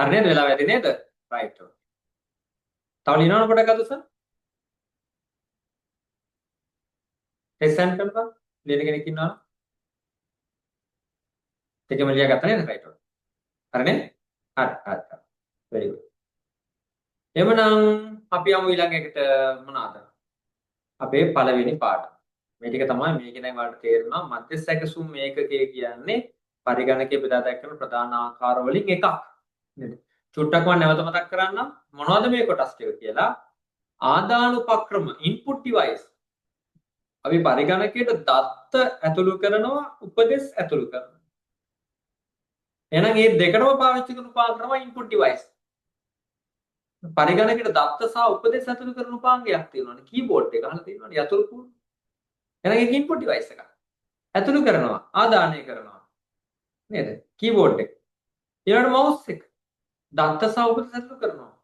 හරි නේද? වෙලා වැඩි නේද? right. තව ලියනවද පොඩක් අද සර්? ටෙස්ට් සෙන්ඩ් කරපන්. ලියන කෙනෙක් ඉන්නවා. දෙකම ලියාගත්තා නේද? right. හරි නේද? හරි. very good. එhmenan අපි යමු ඊළඟ එකට මොනවාද? අපේ පළවෙනි පාඩම. මේ ටික තමයි මේකේ දැන් වලට තේරෙනවා මධ්‍යස්ථ සැකසුම් මේකකයේ කියන්නේ පරිගණකයේ බෙදා දැක්වෙන ප්‍රධාන ආකාර වලින් එකක් නේද? චුට්ටක් මම නැවත මතක් කරන්නම් මොනවද මේ කොටස් ටික කියලා. ආදානුපක්‍රම input device. අපි පරිගණකයට දත්ත ඇතුළු කරනවා උපදෙස් ඇතුළු කරනවා. එහෙනම් මේ දෙකම පාවිච්චි කරන උපාංග තමයි input device. පරිගණකයට දත්ත සහ උපදෙස් ඇතුළු කරන උපාංගයක් තියෙනවානේ. කීබෝඩ් එක අහලා තියෙනවානේ යතුරු පුරු. එහෙනම් ඒක input device එකක්. ඇතුළු කරනවා ආදානය කරනවා නේද? කීබෝඩ් එක. ඊළඟට mouse එක. දත්ත සහ උපදෙස් ඇතුළු කරනවා.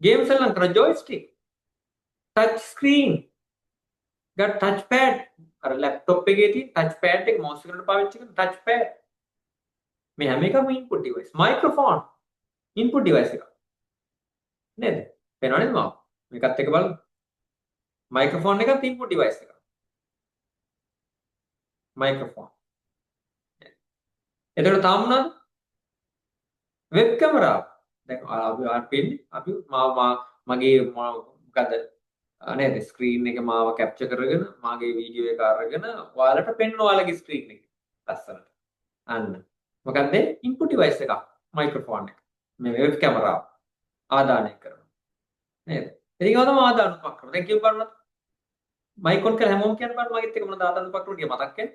ගේම් සෙල්ලම් කරන joystick. touch screen. got touch pad. අර laptop එකේ තියෙන touch pad එක mouse එකට පාවිච්චි කරන touch pad. මේ හැම එකම input device. microphone input device එකක්. නේද? පේනවද මම? මේකත් එක බලමු. microphone එකත් input device එකක්. microphone. එතකොට තාම මොනවද? වෙබ් කැමරාව. දැන් අපි මගේ මොකද නේද ස්ක්‍රීන් එක මාව කැප්චර් කරගෙන මාගේ වීඩියෝ එක අරගෙන ඔයාලට පෙන්වනවා ඔයාලගේ ස්ක්‍රීන් එක ලස්සනට. අන්න. මොකද්ද? input device එකක්. microphone එක. මේ වෙබ් කැමරාව ආදානය කරනවා. නේද? ඉතින් ඒක තමයි ආදානුපක්‍රම. දැන් කියමු බලන්න. මයික් ඔන් කරලා හැමෝම කියන්න බලන්න මගෙත් එක මොනවද ආදානුපක්‍රම ටික මතක් කරගන්න.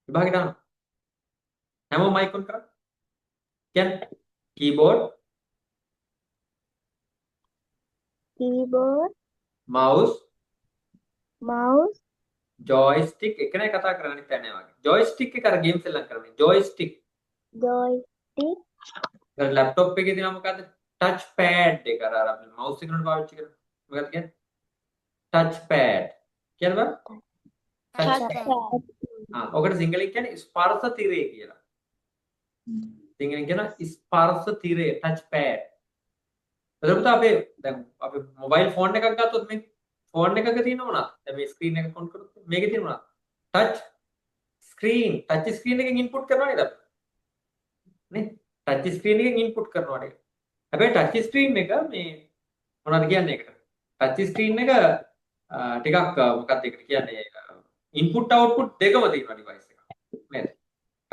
විභාගේ දාන්න. හැමෝම මයික් ඔන් කරා. කියන්නේ keyboard mouse joystick එක නේ කතා කරන්නේ නැහැ වගේ. joystick එක අර ගේම් සෙල්ලම් කරන්නේ. joystick laptop එකේ තියෙනවා මොකද්ද? touch pad එක අර අපි mouse එකට පාවිච්චි කරන. මොකක්ද කියන්නේ? touch pad. කියන්න බෑ? ඔකට සිංහලෙන් කියන්නේ ස්පර්ශ තිරය කියලා. සිංහලෙන් කියන ස්පර්ශ තිරය touch pad. එතකොට අපේ දැන් අපි මොබයිල් ෆෝන් එකක් ගත්තොත් මේ ෆෝන් එකක තියෙන මොනවද? දැන් මේ ස්ක්‍රීන් එක කොන් කරොත් මේකේ තියෙන මොනවද? ටච් ස්ක්‍රීන් එකෙන් ඉන්පුට් කරනවා නේද? නේ? ටච් ස්ක්‍රීන් එකෙන් ඉන්පුට් කරනවා නේද? හැබැයි ටච් ස්ක්‍රීන් එක මේ මොනවද කියන්නේ ඒකට? ටච් ස්ක්‍රීන් එක ටිකක් මොකක්ද ඒකට කියන්නේ ඉන්පුට් අවුට්පුට් දෙකම තියෙනවා ඩිවයිස් එක. නේද?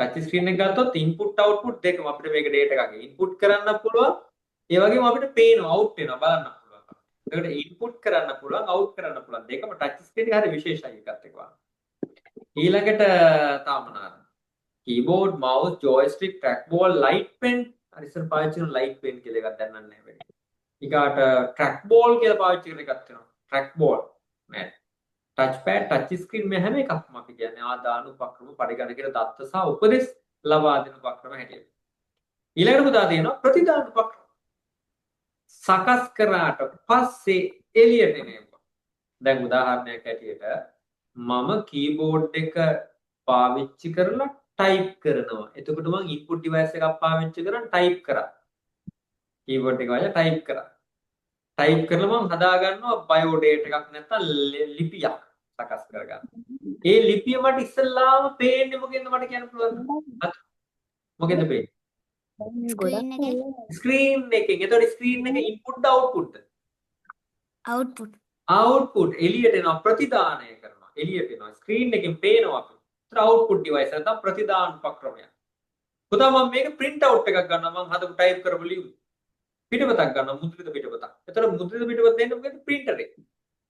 ටච් ස්ක්‍රීන් එක ගත්තොත් ඉන්පුට් අවුට්පුට් දෙකම අපිට මේක ඩේටා එකක් ඉන්පුට් කරන්න පුළුවන්. ඒ වගේම අපිට පේනවා අවුට් වෙනවා බලන්න පුළුවන්. ඒකට ඉන්පුට් කරන්න පුළුවන් අවුට් කරන්න පුළුවන්. දෙකම ටච් ස්ක්‍රීන් එක හරි විශේෂයි එකත් එක්ක. ඊළඟට තාම මොනවාද? keyboard mouse joystick trackball light pen අර ඉස්සර පාවිච්චි කරන light pen කියලා එකක් දැන් නැහැ වෙන්නේ. ඊගාට trackball කියලා පාවිච්චි කරන එකක් තියෙනවා. trackball නේද? touch pad touch screen මේ හැම එකක්ම අපි කියන්නේ ආදානුපක්‍රම පරිගණකයට දත්ත සහ උපදෙස් ලබා දෙන උපක්‍රම හැටියට. ඊළඟට පුතා තියෙනවා ප්‍රතිදානුපක්‍රම. සකස් කරාට පස්සේ එළියට එනවා. දැන් උදාහරණයක් ඇටියට මම කීබෝඩ් එක පාවිච්චි කරලා ටයිප් කරනවා. එතකොට මම ඉන්පුට් ඩිවයිස් එකක් පාවිච්චි කරන් ටයිප් කරා. කීබෝඩ් එක වල ටයිප් කරා. ටයිප් කරලා මම හදා ගන්නවා බයෝ ඩේටා එකක් නැත්නම් ලිපියක් සකස් කරගන්න. ඒ ලිපිය මට ඉස්සෙල්ලාම පේන්නේ මොකෙන්ද මට කියන්න පුළුවන්ද? මොකෙන්ද පේන්නේ? ස්ක්‍රීන් එකෙන්. එතකොට ස්ක්‍රීන් එක ඉන්පුට්ද අවුට්පුට්ද? අවුට්පුට් එළියට එනවා ප්‍රතිදානය කරනවා. එළියට එනවා ස්ක්‍රීන් එකෙන් පේනවා අපි. ඒතර අවුට්පුට් ඩිවයිස් නැත්නම් ප්‍රතිදාන උපක්‍රමයක්. පුතා මම මේක print out එකක් ගන්නවා මම හදපු ටයිප් කරපු ලියුම. පිටපතක් ගන්නවා මුද්‍රිත පිටපතක්. ඒතර මුද්‍රිත පිටපත දෙන්න මොකද printer එක.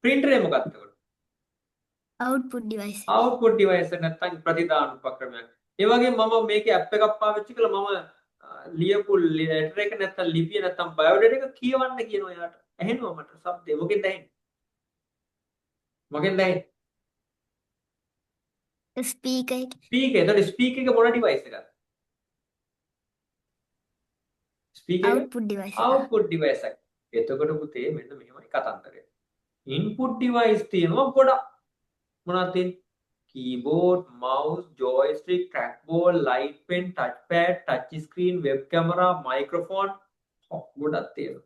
printer එක මොකක්ද ඒකට? output device output device නැත්නම් ප්‍රතිදාන උපක්‍රමයක්. ඒ වගේම මම මේකේ app එකක් පාවිච්චි කළා මම ලියපු ලෙටර් එක නැත්නම් ලිපිය නැත්නම් බයෝඩේටා එක කියවන්න කියනවා යාට. ඇහෙනවා මට શબ્දේ. මොකෙන්ද ඇහෙන්නේ? මොකෙන්ද ඇහෙන්නේ? speaker speaker. එතකොට ස්පීකර් එක මොන ඩිවයිස් එකක්ද? ස්පීකර් එක output device output device එක. එතකොට පුතේ මෙන්න මෙහෙමයි කතන්දරය. input device තියෙනවා ගොඩක්. මොනවද තියෙන්නේ? keyboard, mouse, joystick, trackball, light pen, touchpad, touch screen, web camera, microphone ගොඩක් තියෙනවා.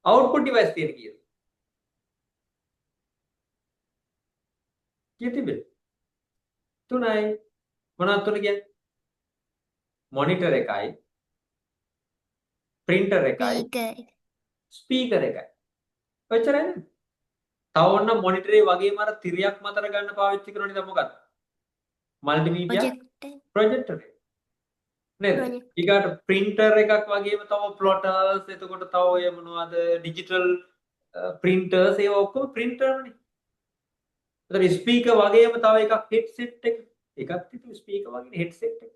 output device තියෙන කීයද? කීය තිබෙද? 3යි. මොනවද 3 කියන්නේ? monitor එකයි, printer එකයි, ස්පීකර් speaker එකයි. ඔච්චරයි නේද? තව ඔන්න මොනිටරේ වගේම අර තිරියක් මතර ගන්න පාවිච්චි කරන ඉතින් මොකක්ද? මල්ටිමීඩියා ප්‍රොජෙක්ටර් ප්‍රොජෙක්ටර් එක. නේද? ප්‍රොජෙක්ටර් ඊගාට printer එකක් වගේම තව plotters එතකොට තව ඔය මොනවද digital printers ඒවා ඔක්කොම printer වනේ. එතකොට ස්පීකර් වගේම තව එකක් headset එක. එකක් තිබු ස්පීකර් වගේ headset එක.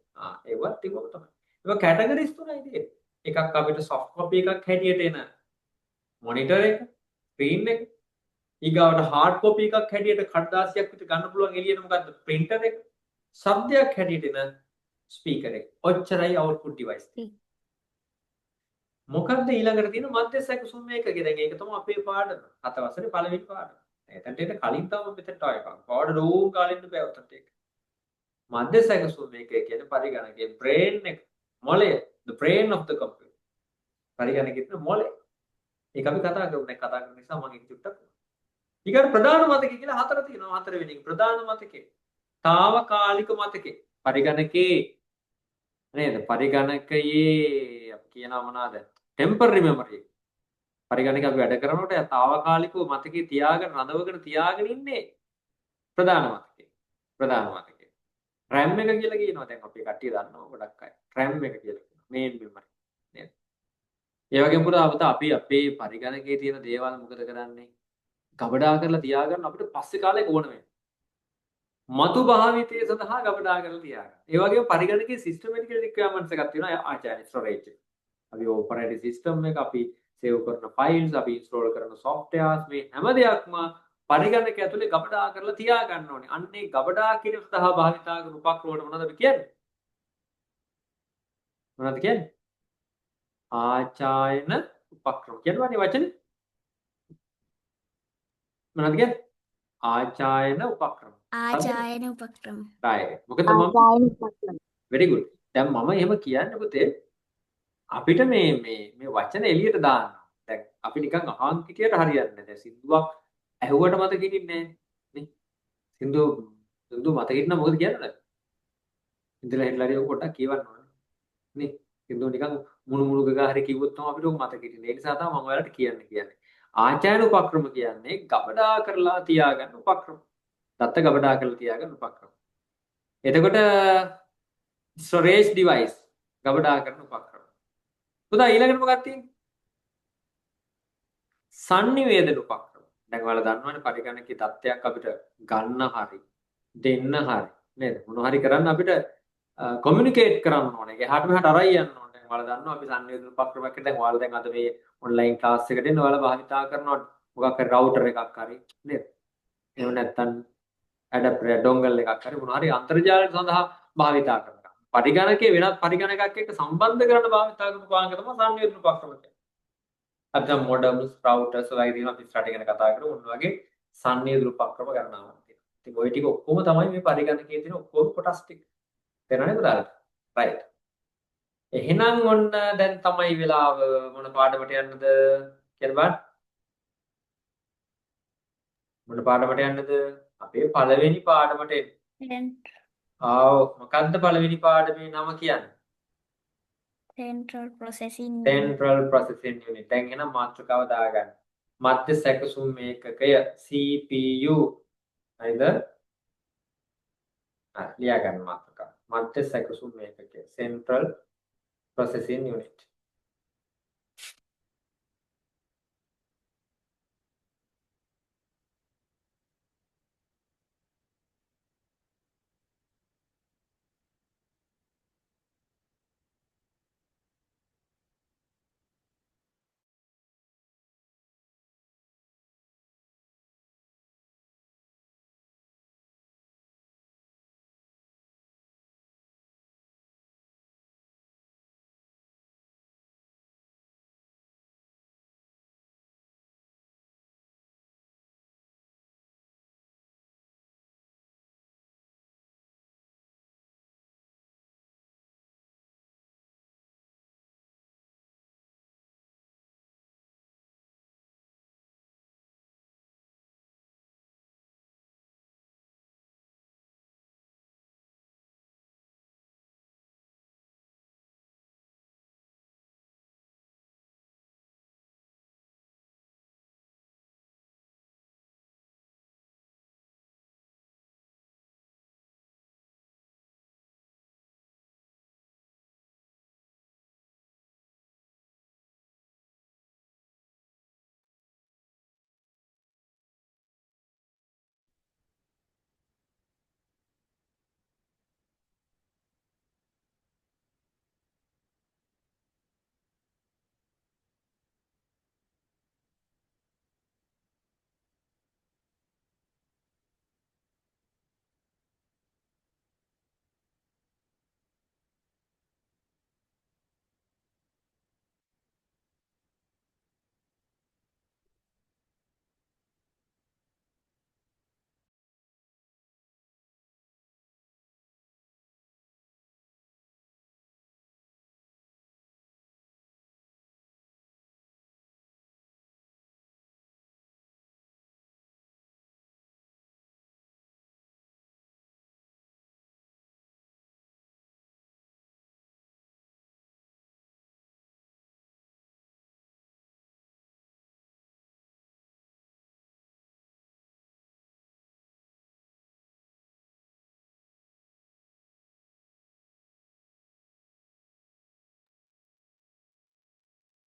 ඒවත් තිබුම තමයි. ඒක කැටගරිස් තුනයි තියෙන්නේ. එකක් අපිට soft copy එකක් හැටියට එන monitor එක, screen එක. ඊගාවට hard copy එකක් හැටියට කඩදාසියක් විතර ගන්න පුළුවන් එළියට මොකද්ද? printer එක. ශබ්දයක් හැටියට එන ස්පීකර් එක. ඔච්චරයි output device. මොකද්ද ඊළඟට තියෙන මධ්‍යස්ථ සුම් මේකගේ දැන් ඒක තමයි අපේ පාඩම. 7 වසරේ පළවෙනි පාඩම. එතනට එන්න කලින් තමයි මෙතනට ආයෙ එකක්. පාඩ රෝම් කාලෙන්න බෑ උතන්ට ඒක. මධ්‍යස්ථ සුම් මේකේ කියන්නේ පරිගණකයේ brain එක. මොළය. The brain of the computer. පරිගණකයේ තියෙන මොළය. ඒක අපි කතා කරමු. දැන් කතා කරන නිසා මම ඒක චුට්ටක් ඊගොල්ලෝ ප්‍රධාන මතකය කියලා හතර තියෙනවා. හතරවෙනි එක ප්‍රධාන මතකය. తాවකාලික මතකය. පරිගණකයේ නේද? පරිගණකයේ අපි කියනවා මොනවාද? Temporary memory. පරිගණක අපි වැඩ කරනකොට తాවකාලිකව මතකයේ තියාගෙන රඳවගෙන තියාගෙන ඉන්නේ ප්‍රධාන මතකය. ප්‍රධාන මතකය. RAM එක කියලා කියනවා. දැන් අපි කට්ටිය දන්නවා ගොඩක් අය. RAM එක කියලා කියනවා. මේන් මෙමරි. නේද? ඒ වගේම පුරාවත අපි අපේ පරිගණකයේ තියෙන දේවල් මොකද කරන්නේ? ගබඩා කරලා තියාගන්න අපිට පස්සේ කාලෙක ඕන වෙනවා. මතු භාවිතය සඳහා ගබඩා කරලා තියාගන්න. ඒ වගේම පරිගණකයේ සිස්ටමැටිකල් රික්වයර්මන්ට්ස් එකක් තියෙනවා ආචාර්ය ස්ටෝරේජ් එක. අපි ඔපරේටින් සිස්ටම් එක අපි සේව් කරන ෆයිල්ස් අපි ඉන්ස්ටෝල් කරන සොෆ්ට්වෙයාර්ස් මේ හැම දෙයක්ම පරිගණක ඇතුලේ ගබඩා කරලා තියාගන්න ඕනේ. අන්නේ ගබඩා කිරීම සඳහා භාවිතා කරන උපක්‍රමවලට මොනවද අපි කියන්නේ? මොනවද කියන්නේ? ආචායන උපක්‍රම. කියනවානේ වචනේ. මොනවද කියන්නේ? ආචායන උපක්‍රම. ආචායන උපක්‍රම right. මොකද මම very good. දැන් මම එහෙම කියන්නේ පුතේ අපිට මේ වචන එළියට දාන්න. දැන් අපි නිකන් අහන් හිටියට හරියන්නේ නැහැ. දැන් සින්දුවක් ඇහුවට මතක හිටින්නේ නැහැ නේ. සින්දු මතක හිටිනා මොකද කියන්නේ? ඉඳලා හිටලා හරි පොඩ්ඩක් කියවන්න ඕනේ. නේ. සින්දු නිකන් මුණු ගගා හරි කිව්වොත් තමයි අපිට උන් මතක හිටින්නේ. ඒ නිසා තමයි මම ඔයාලට කියන්නේ. ආචාර්ය උපක්‍රම කියන්නේ ගබඩා කරලා තියාගන්න උපක්‍රම. දත්ත ගබඩා කරලා තියාගන්න උපක්‍රම. එතකොට storage device ගබඩා කරන උපක්‍රම. පුතා ඊළඟට මොකක්ද තියෙන්නේ? sannivedana උපක්‍රම. දැන් ඔයාලා දන්නවනේ පරිගණකයේ தත්ත්වයක් අපිට ගන්න හරි දෙන්න හරි නේද? මොන හරි කරන්න අපිට කොමියුනිකේට් කරන්න ඕනේ. ඒක එහාට මෙහාට අරයි යන්න ඕනේ. දැන් ඔයාලා දන්නවා අපි sannivedana උපක්‍රමයක් දැන් ඔයාලා දැන් අද මේ ඔන්ලයින් ක්ලාස් එකට එන්න ඔයාලා භාවිතා කරනවා මොකක් හරි රවුටර් එකක් හරි නේද? එහෙම නැත්නම් ඇඩැප්ටර් ඩොන්ගල් එකක් හරි මොනවා හරි අන්තර්ජාලය සඳහා භාවිතා කරනවා. පරිගණකයේ වෙනත් පරිගණකයක් එක්ක සම්බන්ධ කරන්න භාවිතා කරන උපකරණ තමයි sannivedana උපක්‍රම කියන්නේ. අපි දැන් මොඩම්ස් රවුටර්ස් වගේ තියෙනවා අපි ස්ටාර්ට් එකේ කතා කරමු. ඔන්න වගේ sannivedana උපක්‍රම ගණනාවක් තියෙනවා. ඉතින් ওই ටික ඔක්කොම තමයි මේ පරිගණකයේ තියෙන ඔක්කොම කොටස් ටික. තේරෙනවද පුතාලට? රයිට්. එහෙනම් ඔන්න දැන් තමයි වෙලාව මොන පාඩමට යන්නද කියලා බලන්න. මොන පාඩමට යන්නද? අපේ පළවෙනි පාඩමට එන්න. මොකද්ද පළවෙනි පාඩමේ නම කියන්නේ? Central Processing Central Processing Unit. දැන් එහෙනම් මාතෘකාව දාගන්න. මධ්‍ය සැකසුම් ඒකකය CPU නේද? ලියා ගන්න මාතෘකාව. මධ්‍ය සැකසුම් ඒකකය Central Processing Unit.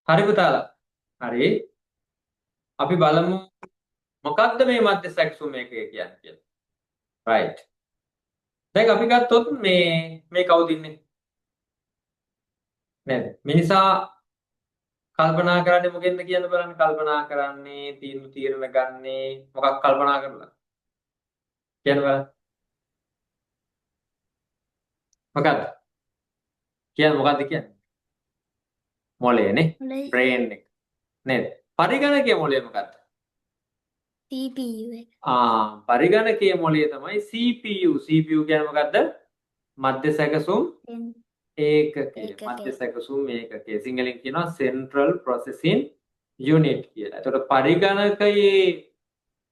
හරි පුතාලා. හරි. අපි බලමු මොකක්ද මේ මධ්‍ය සැකසුම් එකක කියන්නේ කියලා. right. දැන් අපි ගත්තොත් මේ කවුද ඉන්නේ? නේද? මිනිසා කල්පනා කරන්නේ මොකෙන්ද කියන්න බලන්න. කල්පනා කරන්නේ තීරණ ගන්නේ මොකක් කල්පනා කරලා? කියන්න බලන්න. මොකද්ද? මොකද්ද කියන්නේ? මොළයනේ. brain එක. නේද? පරිගණකයේ මොළය මොකද්ද? CPU එක. පරිගණකයේ මොළය තමයි CPU. CPU කියන්නේ මොකද්ද? මධ්‍ය සැකසුම් ඒකකය. මධ්‍ය සැකසුම් ඒකකය. සිංහලෙන් කියනවා Central Processing Unit කියලා. එතකොට පරිගණකයේ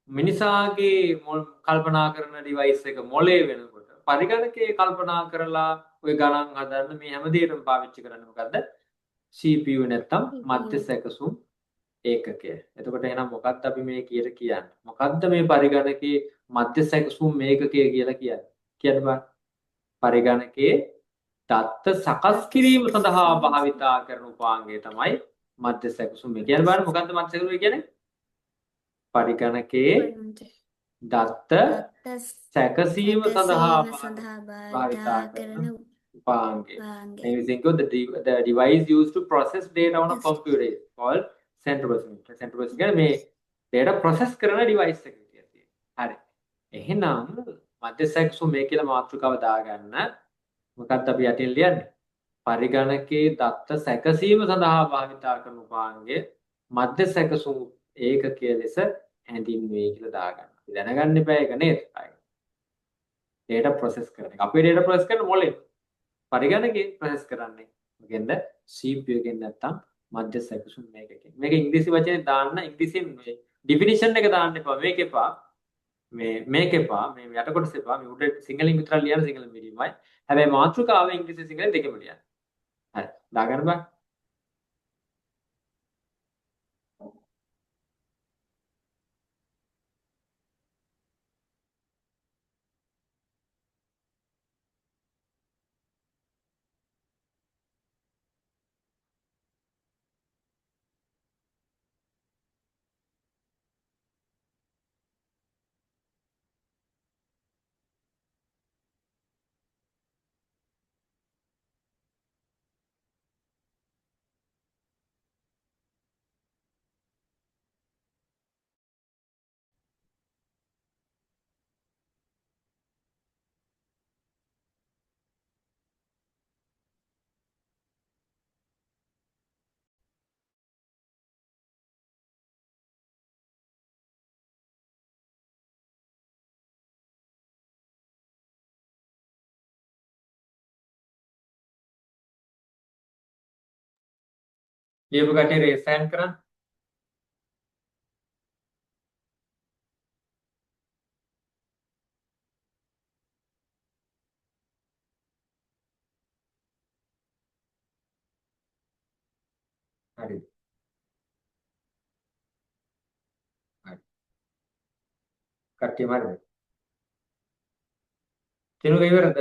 මිනිසාගේ කල්පනා කරන ඩිවයිස් එක මොළය වෙනකොට පරිගණකයේ කල්පනා කරලා ඔය ගණන් හදන්න මේ හැම දෙයකම පාවිච්චි කරන්නේ මොකද්ද? CPU නැත්තම් මධ්‍ය සැකසුම් ඒකකය. එතකොට එහෙනම් මොකක්ද අපි මේ කියන්නේ? මොකක්ද මේ පරිගණකයේ මධ්‍ය සැකසුම් ඒකකය කියලා කියන්නේ? කියන්න බලන්න. පරිගණකයේ දත්ත සකස් කිරීම සඳහා භාවිතා කරන උපාංගය තමයි මධ්‍ය සැකසුම්. කියන්න බලන්න මොකක්ද මධ්‍ය සැකසුම් කියන්නේ? පරිගණකයේ දත්ත සැකසීම සඳහා භාවිතා කරන උපාංගය. And you think of the device used to process data on a computer is called central processing unit. Central processing කියන්නේ මේ data process කරන device එක කියන්නේ. හරි. එහෙනම් මධ්‍ය සැකසුම් මේ කියලා මාතෘකාව දාගන්න. මොකක්ද අපි යටින් ලියන්නේ? පරිගණකයේ දත්ත සැකසීම සඳහා භාවිතා කරන උපාංගය මධ්‍ය සැකසුම් ඒකකය ලෙස හැඳින්වේ කියලා දාගන්න. අපි දැනගන්න එපා ඒක නේද? data process කරන එක. අපේ data process කරන මොලේ පරිගණකයේ process කරන්නේ. මොකෙන්ද? CPU එකෙන් නැත්තම් මධ්‍ය සැකසුම් මේකකින්. මේක ඉංග්‍රීසි වචනේ දාන්න ඉංග්‍රීසියෙන් මේ definition එක දාන්න එපා. මේක එපා. මේක එපා. මේ යට කොටස එපා. මේ උඩ සිංහලෙන් විතර ලියන්න සිංහල මීඩියමයි. හැබැයි මාතෘකාව ඉංග්‍රීසි සිංහල දෙකම ලියන්න. හරි. දාගන්න බෑ. ලියපු කටේ රේස් හෑන්ඩ් කරන්න. හරි. හරි. කට්ටියම හරිද? තිනුක ඉවරද?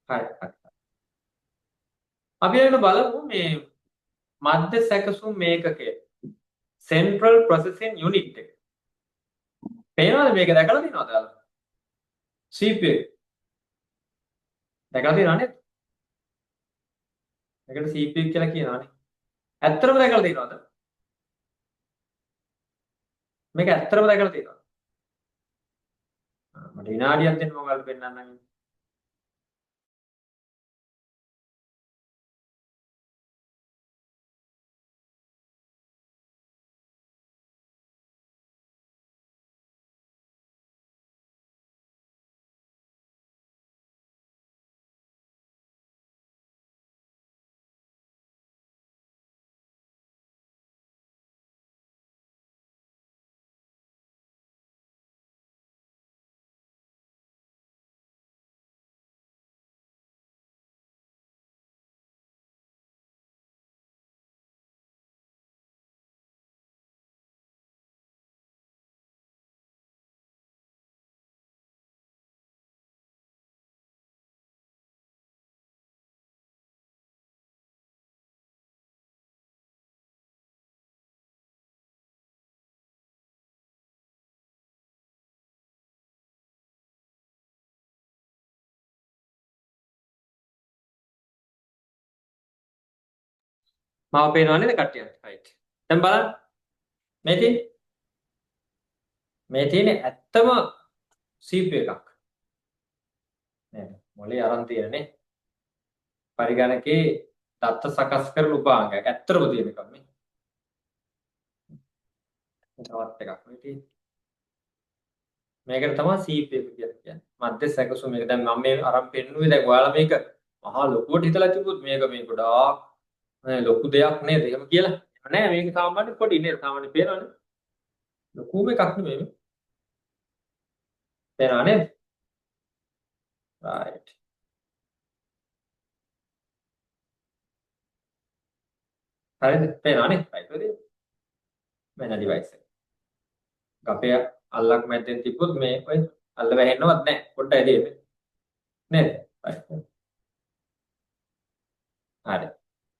හරි. අපි ඊළඟට බලමු මේ මධ්‍ය සැකසුම් මේකකය. Central Processing Unit එක. පේනවද මේක දැකලා තියෙනවද ඔයාලා? CPU එක. දැකලා තියෙනව නේද? මේකට CPU කියලා කියනවානේ. ඇත්තටම දැකලා තියෙනවද? මේක ඇත්තටම දැකලා තියෙනවද? මට විනාඩියක් දෙන්න මම ඔයාලට පෙන්නන්නම්. මාව පේනවා නේද කට්ටියට? right. දැන් බලන්න. මේ තියෙන්නේ ඇත්තම CPU එකක්. නේද? මොලේ අරන් තියෙනනේ. පරිගණකේ දත්ත සකස් කරන උපාංගයක්. ඇත්තටම තියෙන එකක් මේ. තවත් එකක් මේ තියෙන්නේ. මේකට තමයි CPU එක කියලා කියන්නේ. මධ්‍ය සැකසුම මේක. දැන් මම මේ අරන් පෙන්නුවේ දැන් ඔයාලා මේක මහා ලොකුවට හිතලා තිබුත් මේක මේ ගොඩාක් ලොකු දෙයක් නේද? එහෙම කියලා. නෑ මේක සාමාන්‍ය පොඩි නේද? සාමාන්‍ය පේනවනේ. ලොකුම එකක් නෙමෙයි මේ. පේනව නේද? right. හරිද? පේනවනේ? right වෙද? වෙන ඩිවයිස් එක. අපේ අල්ලක් මැද්දෙන් තිබ්බොත් මේ ඔය අල්ල වැහෙන්නවත් නැහැ. පොඩ්ඩයි දෙන්නේ. නේද? right. හරි.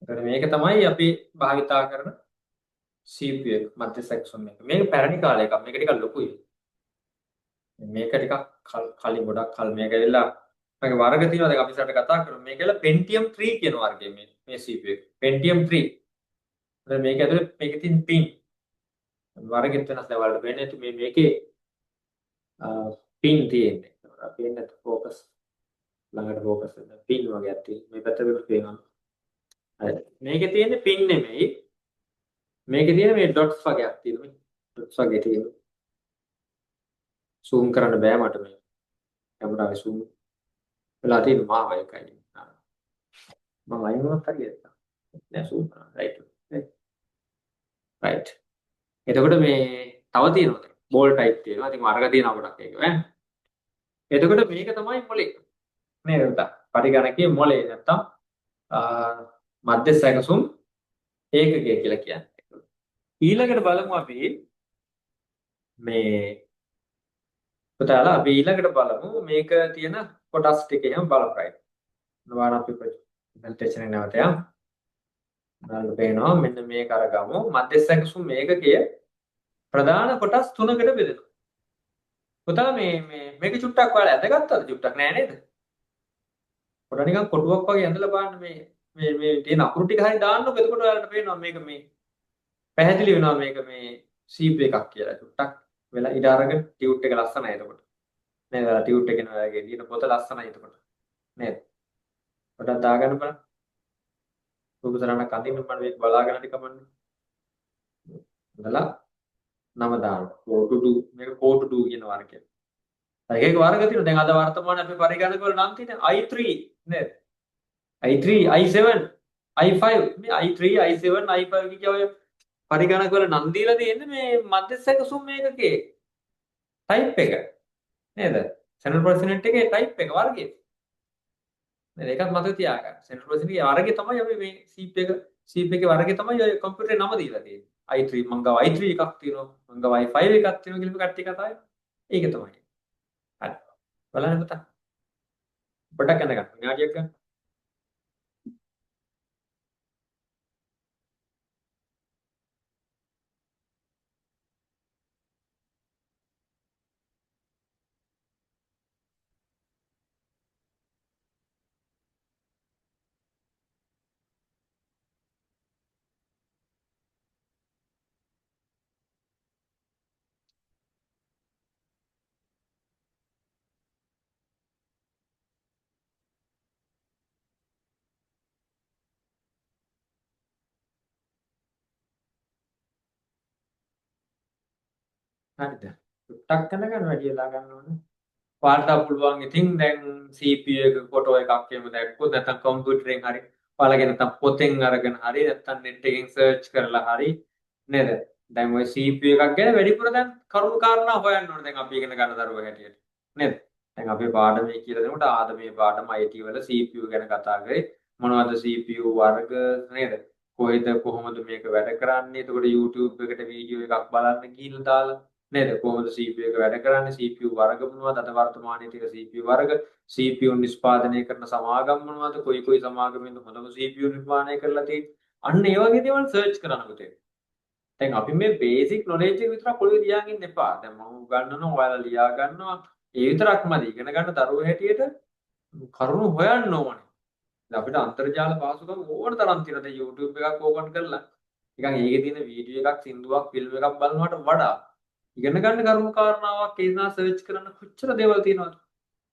ඒතර මේක තමයි අපි භාවිතා කරන CPU එක මධ්‍ය සැකසුම් එක. මේක පැරණි කාලේ එකක්. මේක ටිකක් ලොකුයි. මේක ටිකක් කලින් ගොඩක් කල් මේක ඇවිල්ලා මේක වර්ග තියෙනවා. දැන් අපි ඉස්සරහට කතා කරමු. මේක ඇවිල්ලා Pentium 3 කියන වර්ගය මේ CPU එක. Pentium 3. දැන් මේක ඇතුලේ මේකේ තියෙන පින් වර්ගෙත් වෙනස් දැන් වලට වෙන්නේ නැති මේකේ පින් තියෙන්නේ. පේන්නේ ફોකස් ළඟට ફોකස් වෙන පින් වගේක් තියෙනවා. මේ පැත්තට පේනවා. හරි. මේකේ තියෙන්නේ පින් නෙමෙයි. මේකේ තියෙන මේ ඩොට්ස් වගේක් තියෙනවා. ඩොට්ස් වගේ තියෙනවා. zoom කරන්න බෑ මට මේ. කැමරාවේ zoom වෙලා තියෙන මාව එකයි. මම අයින් වුණත් හරියට. නෑ zoom කරන්න. right. එතකොට මේ තව තියෙනවා. බෝල් ටයිප් තියෙනවා. ඉතින් වර්ග තියෙනවා ගොඩක් ඒක ඈ. එතකොට මේක තමයි මොලේ. නේද? පරිගණකයේ මොලේ නැත්තම් මධ්‍ය සැකසුම් ඒකකය කියලා කියන්නේ. ඊළඟට බලමු අපි මේ පුතාලා අපි ඊළඟට බලමු මේක තියෙන කොටස් ටික එහෙම බලමු right. නවාන අපි ප්‍රෙසන්ටේෂන් එක නැවත යමු. බලන්න පේනවා මෙන්න මේක අරගමු. මධ්‍ය සැකසුම් ඒකකය ප්‍රධාන කොටස් තුනකට බෙදෙනවා. පුතා මේක චුට්ටක් ඔයාලා ඇඳගත්තද? චුට්ටක් නෑ නේද? පොඩ නිකන් කොටුවක් වගේ ඇඳලා බලන්න මේ තියෙන අකුරු ටික හරිය දාන්නකො. එතකොට ඔයාලට පේනවා මේක මේ පැහැදිලි වෙනවා මේක මේ CPU එකක් කියලා. චුට්ටක් වෙලා ඉඩ අරගෙන ටියුට් එක ලස්සනයි එතකොට. නේද? ටියුට් එකේ ඔයාගේ ලියන පොත ලස්සනයි එතකොට. නේද? පොඩක් දාගන්න බලන්න. උපසරණ කඳින්න මම මේක බලාගෙන හරි කමන්නේ. ඉඳලා නම දාන්න. කෝටු මේක කෝටු කියන වර්ගය. ඒකේ වර්ග තියෙනවා. දැන් අද වර්තමානයේ අපි පරිගණක වල නම් තියෙන i3 නේද? i3, i7, i5 මේ i3, i7, i5 කිය ඔය පරිගණක වල නම් දීලා තියෙන්නේ මේ මධ්‍ය සැකසුම් මේකකේ ටයිප් එක. නේද? සෙන්ට්‍රල් ප්‍රොසෙසර් එකේ ටයිප් එක වර්ගය. නේද? ඒකත් මතක තියාගන්න. සෙන්ට්‍රල් ප්‍රොසෙසර් එකේ වර්ගය තමයි අපි මේ CPU එකේ වර්ගය තමයි ඔය කම්පියුටරේ නම දීලා තියෙන්නේ. i3 මං ගාව i3 එකක් තියෙනවා. මං ගාව i5 එකක් තියෙනවා කියලා කට්ටිය කතා කරා. ඒක තමයි. හරි. බලන්න පුතා. පොඩ්ඩක් යන්න ගන්න. විනාඩියක් ගන්න. හරිද? ටක් කරන ගන්න වැඩි වෙලා ගන්න ඕනේ. ඔයාලට පුළුවන් ඉතින් දැන් CPU එක ෆොටෝ එකක් එහෙම දැක්කොත් නැත්නම් කම්පියුටරෙන් හරි ඔයාලගේ නැත්නම් පොතෙන් අරගෙන හරි නැත්නම් net එකෙන් සර්ච් කරලා හරි නේද? දැන් ওই CPU එකක් ගැන වැඩිපුර දැන් කරුණු කාරණා හොයන්න ඕනේ දැන් අපි ඉගෙන ගන්න දරුවෝ හැටියට. නේද? දැන් අපේ පාඩමේ කියලා දෙනකොට ආද මේ පාඩම IT වල CPU ගැන කතා කරේ. මොනවද CPU වර්ග නේද? කොහෙද කොහොමද මේක වැඩ කරන්නේ? එතකොට YouTube එකට වීඩියෝ එකක් බලන්න ගිහිල්ලා දාලා නේද? කොහොමද CPU එක වැඩ කරන්නේ? CPU වර්ග මොනවද? අද වර්තමානයේ තියෙන CPU වර්ග, CPU නිෂ්පාදනය කරන සමාගම් මොනවද? කොයි සමාගමෙන්ද හොඳම CPU නිර්මාණය කරලා තියෙන්නේ? අන්න ඒ වගේ දේවල් සර්ච් කරන්න පුතේ. දැන් අපි මේ බේසික් නොලෙජ් එක විතරක් පොළවේ තියාගෙන ඉන්න එපා. දැන් මම උගන්වනවා ඔයාලා ලියා ගන්නවා. ඒ විතරක්මද ඉගෙන ගන්න දරුවෝ හැටියට කරුණු හොයන්න ඕනේ. දැන් අපිට අන්තර්ජාල පහසුකම් ඕන තරම් තියෙනවා. දැන් YouTube එකක් ඕපන් කරලා නිකන් ඒකේ තියෙන වීඩියෝ එකක්, සින්දුවක්, ෆිල්ම් එකක් බලනවට වඩා ඉගෙන ගන්න කරුණු කාරණාවක් ඒ නිසා සර්ච් කරන්න කොච්චර දේවල් තියෙනවද?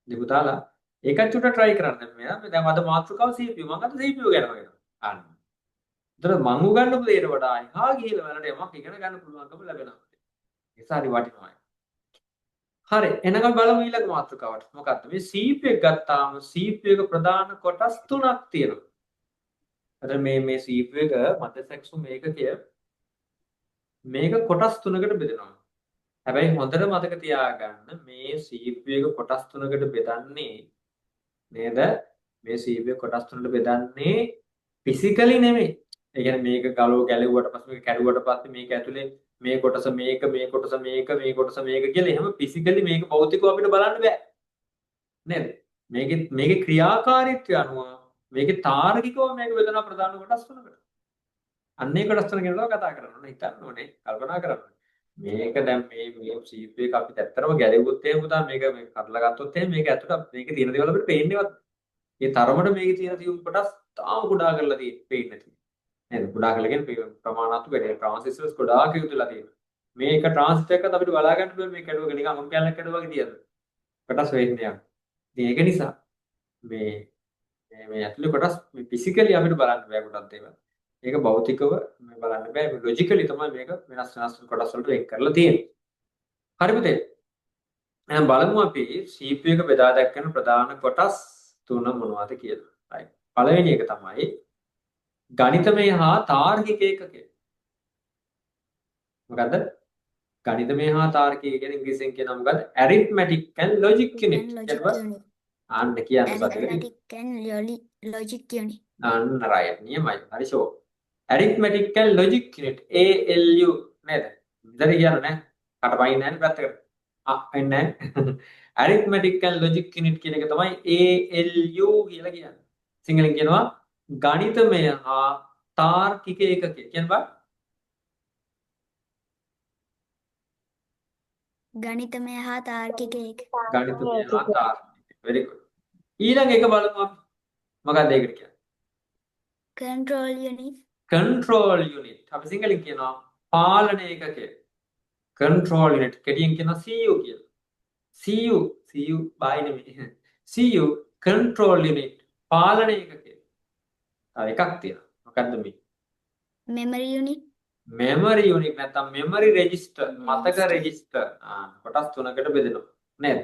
ඉතින් පුතාලා ඒකත් චුට්ටක් try කරන්න. මෙයා දැන් අද මාතෘකාව CPU. මම අද CPU ගැන හොයනවා. අන්න. ඒතර මං උගන්වපු දේට වඩා එහා ගිහිල්ලා බලන්න යමක් ඉගෙන ගන්න පුළුවන්කම ලැබෙනවා. ඒක හරි වටිනවා. හරි එහෙනම් බලමු ඊළඟ මාතෘකාවට. මොකක්ද මේ CPU එක ගත්තාම CPU එක ප්‍රධාන කොටස් තුනක් තියෙනවා. අර මේ CPU එක මධ්‍යස්ථ මේකකය මේක කොටස් තුනකට බෙදෙනවා. හැබැයි හොඳට මතක තියාගන්න මේ CPU එක කොටස් තුනකට බෙදන්නේ නේද? මේ CPU එක කොටස් තුනකට බෙදන්නේ ෆිසිකලි නෙමෙයි. ඒ කියන්නේ මේක ගැලුවට පස්සේ මේක කැඩුවට පස්සේ මේක ඇතුලේ මේ කොටස මේක මේ කොටස මේක මේ කොටස මේක කියලා එහෙම ෆිසිකලි මේක භෞතිකව අපිට බලන්න බෑ. නේද? මේකේ ක්‍රියාකාරීත්වය අනුව මේකේ තාර්කිකව මේක බෙදෙන ප්‍රධාන කොටස් තුනකට. අන්නේ කොටස් තුන ගැන කතා කරන්න ඕනේ. හිතන්න ඕනේ. කල්පනා කරන්න ඕනේ. මේක දැන් මේ CPU එක අපිට ඇත්තටම ගැලෙව්වොත් එහෙම පුතා මේක කඩලා ගත්තොත් එහෙම මේක ඇතුළට මේකේ තියෙන දේවල් අපිට පේන්නේවත්. ඒ තරමට මේකේ තියෙන තියුම් කොටස් තාම කුඩා කරලා පේන්නේ නැති. නේද? කුඩා කරලා කියන්නේ ප්‍රමාණාත්මක වැඩි ට්‍රාන්සිස්ටර්ස් ගොඩාක් යොදලා තියෙනවා. මේ එක ට්‍රාන්සිස්ටර් එකක් අපිට බලා ගන්න පුළුවන් මේ කැඩුවක නිකන් අම් කැලක් කැඩුවා වගේ තියද. කොටස් වෙන්නේ යනවා. ඉතින් ඒක නිසා මේ ඇතුලේ කොටස් මේ ෆිසිකලි අපිට බලන්න බෑ කොටස් දේවල්. ඒක භෞතිකව මේ බලන්න බෑ. ලොජිකලි තමයි මේක වෙනස් කොටස් වලට වෙන් කරලා තියෙන්නේ. හරි පුතේ. එහෙනම් බලමු අපි CPU එක බෙදා දැක්කන ප්‍රධාන කොටස් තුන මොනවද කියලා. right. පළවෙනි එක තමයි ගණිතමය හා තාර්කික ඒකකය. මොකද්ද? ගණිතමය හා තාර්කික කියන ඉංග්‍රීසියෙන් කියනවා මොකද්ද? arithmetic and logic unit. අන්න කියන්න සතුටුයි. Arithmetic and logic unit. අන්න right. නියමයි. හරි show. arithmetic and logic unit ALU නේද? ඉතින් කියන්න නෑ. කටපයින් නෑනේ පැත්තකට. එන්නේ arithmetic and logic unit කියන එක තමයි ALU කියලා කියන්නේ. සිංහලෙන් කියනවා ගණිතමය හා තාර්කික ඒකකය. කියන්න ගණිතමය හා තාර්කික ඒක. ගණිතමය හා තාර්කික. very good. ඊළඟ එක බලමු අපි. මොකක්ද ඒකට කියන්නේ? control unit. control unit. අපි සිංහලෙන් කියනවා පාලන ඒකකය. control unit. කෙටියෙන් කියනවා CU කියලා. CU බායි නෙමෙයි. CU control unit පාලන ඒකකය. තව එකක් තියෙනවා. මොකද්ද මේ? memory unit. memory unit නැත්නම් memory register මතක register. කොටස් තුනකට බෙදෙනවා. නේද?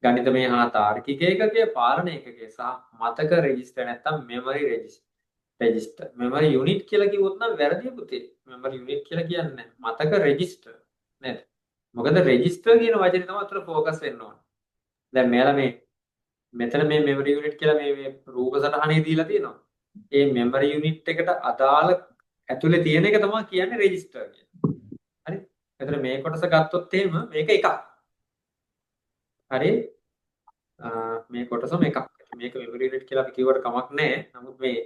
ගණිතමය හා තාර්කික ඒකකය, පාලන ඒකකය සහ මතක register නැත්නම් memory register. memory unit කියලා කිව්වොත් නම් වැරදි පුතේ. memory unit කියලා කියන්නේ මතක register. නේද? මොකද register කියන වචනේ තමයි අතට ફોකස් වෙන්න ඕනේ. දැන් මෙයාලා මෙතන මේ memory unit කියලා මේ රූප සටහනේ දීලා තියෙනවා. ඒ memory unit එකට අදාළ ඇතුලේ තියෙන එක තමයි කියන්නේ register කියලා. හරි? එතන මේ කොටස ගත්තොත් එහෙම මේක එකක්. හරි? මේ කොටසම එකක්. මේක memory unit කියලා අපි කිව්වට කමක් නැහැ. නමුත් මේ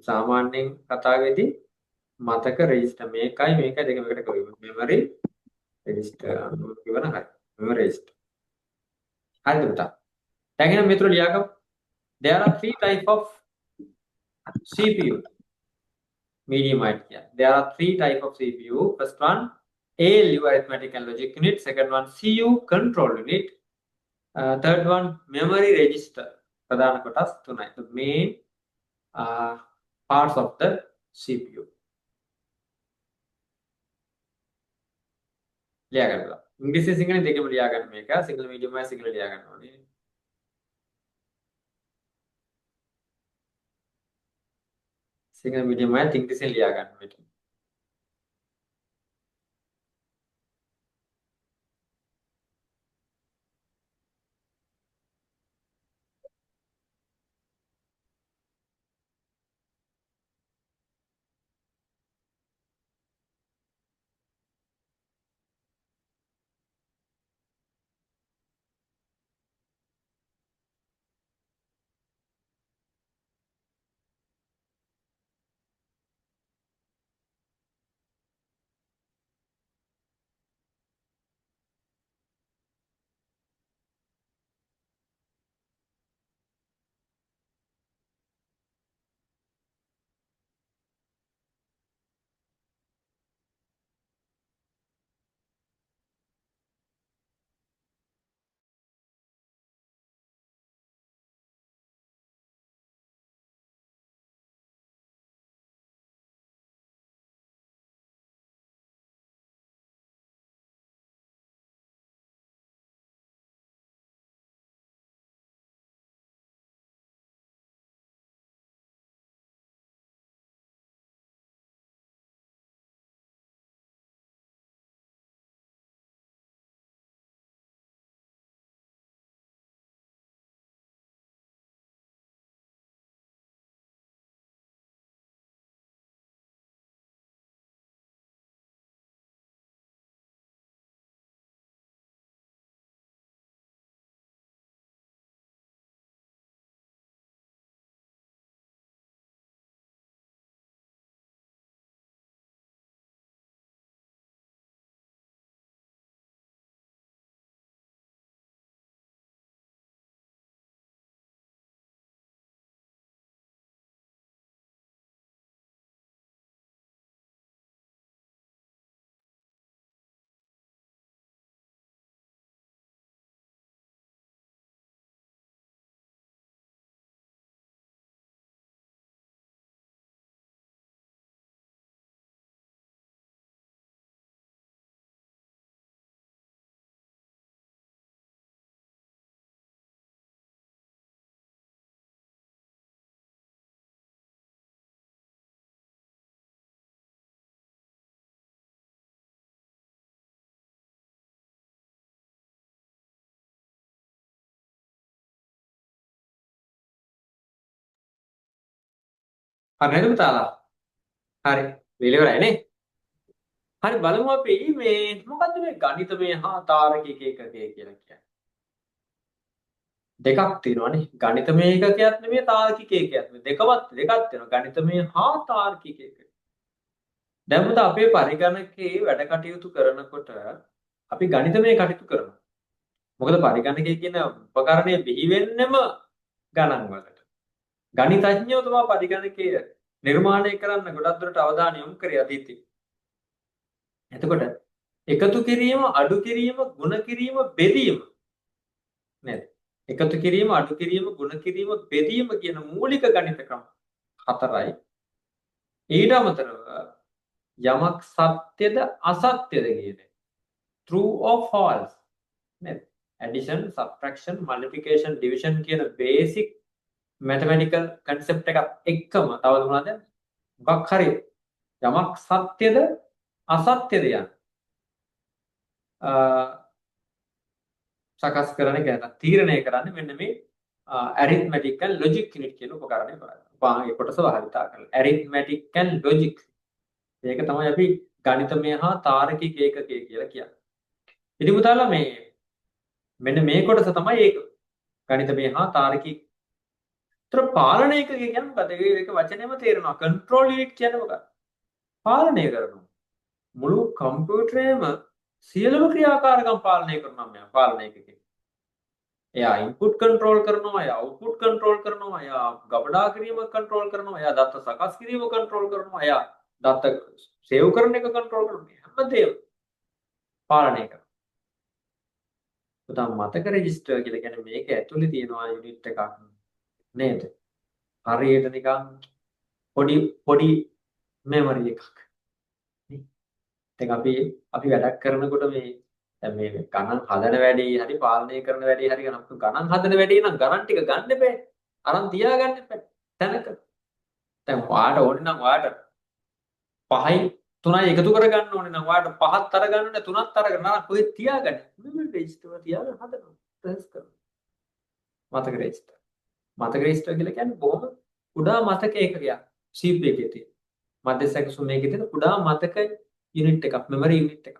සාමාන්‍යයෙන් කතාවේදී මතක register මේකයි දෙකම එකට කියවෙන්නේ. memory register කියවන හරි. memory register. හරිද පුතා? දැන් එහෙනම් මෙතන ලියාගමු. There are three type of CPU. Medium height. Yeah. There are three type of CPU. First one, ALU arithmetic and logic unit. Second one, CU control unit. Third one, memory register. ප්‍රධාන කොටස් තුනයි. The main parts of the CPU. ලියා ගන්නවා. ඉංග්‍රීසි සිංහල දෙකම ලියා ගන්න මේක. සිංහල මීඩියම් එකයි සිංහල ලියා ගන්න ඕනේ. සිංහල මීඩියම් එකයි ඉංග්‍රීසියෙන් ලියා ගන්න මේක. හරි නේද පුතාලා? හරි. පිළිවෙලයි නේ. හරි බලමු අපි මේ මොකද්ද මේ ගණිතමය හා තාර්කික ඒකකය කියලා කියන්නේ. දෙකක් තියෙනවානේ. ගණිතමය ඒකකයක් නෙමෙයි තාර්කික ඒකකයක් නෙමෙයි. දෙකක් තියෙනවා. ගණිතමය හා තාර්කික ඒකක. දැන් පුතා අපේ පරිගණකයේ වැඩ කටයුතු කරනකොට අපි ගණිතමය කටයුතු කරනවා. මොකද පරිගණකය කියන උපකරණය බිහි වෙන්නෙම ගණන් වලට. ගණිතඥයෝ තමයි පරිගණකය නිර්මාණය කරන්න ගොඩක් දුරට අවධානය යොමු කරේ අතීතයේ. එතකොට එකතු කිරීම, අඩු කිරීම, ಗುಣ කිරීම, බෙදීම නේද? එකතු කිරීම, අඩු කිරීම, ಗುಣ කිරීම, බෙදීම කියන මූලික ගණිත ක්‍රම හතරයි. ඊට අමතරව යමක් සත්‍යද අසත්‍යද කියන true or false නේද? addition, subtraction, multiplication, division කියන basic mathematical concept එකත් එක්කම තව මොනවද? මොකක් හරි යමක් සත්‍යද අසත්‍යද යන සකස් කරන එක තීරණය කරන්නේ මෙන්න මේ arithmetic and logic unit කියන උපකරණය බලන්න. ඒ කොටස භාවිතා කරලා arithmetic and logic. ඒක තමයි අපි ගණිතමය හා තාර්කික ඒකකය කියලා කියන්නේ. ඉතින් පුතාලා මෙන්න මේ කොටස තමයි ඒක. ගණිතමය හා තාර්කික. ඒතර පාලන ඒකකය කියන්නේ මොකද? ඒක වචනේම තේරෙනවා. control unit කියන්නේ මොකක්ද? පාලනය කරනවා. මුළු කම්පියුටරේම සියලුම ක්‍රියාකාරකම් පාලනය කරනවා මෙයා පාලන ඒකකය. එයා ඉන්පුට් කන්ට්‍රෝල් කරනවා, එයා අවුට්පුට් කන්ට්‍රෝල් කරනවා, එයා ගබඩා කිරීම කන්ට්‍රෝල් කරනවා, එයා දත්ත සකස් කිරීම කන්ට්‍රෝල් කරනවා, එයා දත්ත සේව් කරන එක කන්ට්‍රෝල් කරනවා. හැමදේම පාලනය කරනවා. පුතා මතක රෙජිස්ටර් කියලා කියන්නේ මේක ඇතුලේ තියෙනවා යුනිට් එකක් නේද? හරියට නිකන් පොඩි මෙමරි එකක්. දැන් අපි වැඩක් කරනකොට දැන් මේ ගණන් හදන වැඩේ හරි පාලනය කරන වැඩේ හරි ගණන් හදන වැඩේ නම් ගණන් ටික ගන්න එපා. අරන් තියාගන්න එපා. තැනක. දැන් ඔයාට ඕනේ නම් ඔයාට 5යි 3යි එකතු කරගන්න ඕනේ නම් ඔයාට 5ත් අරගන්න ඕනේ 3ත් අරගන්න නම් කොහෙද තියාගන්නේ? මෙමරි රෙජිස්ටර් වල තියාගෙන හදනවා. ප්‍රෙස් කරනවා. මතක රෙජිස්ටර්. මතක රෙජිස්ටර් කියලා කියන්නේ බොහොම කුඩා මතක ඒකකයක්. CPU එකේ තියෙන. මධ්‍යස්ථ සුමේකේ තියෙන කුඩා මතක යුනිට් එකක්, මෙමරි යුනිට් එකක්.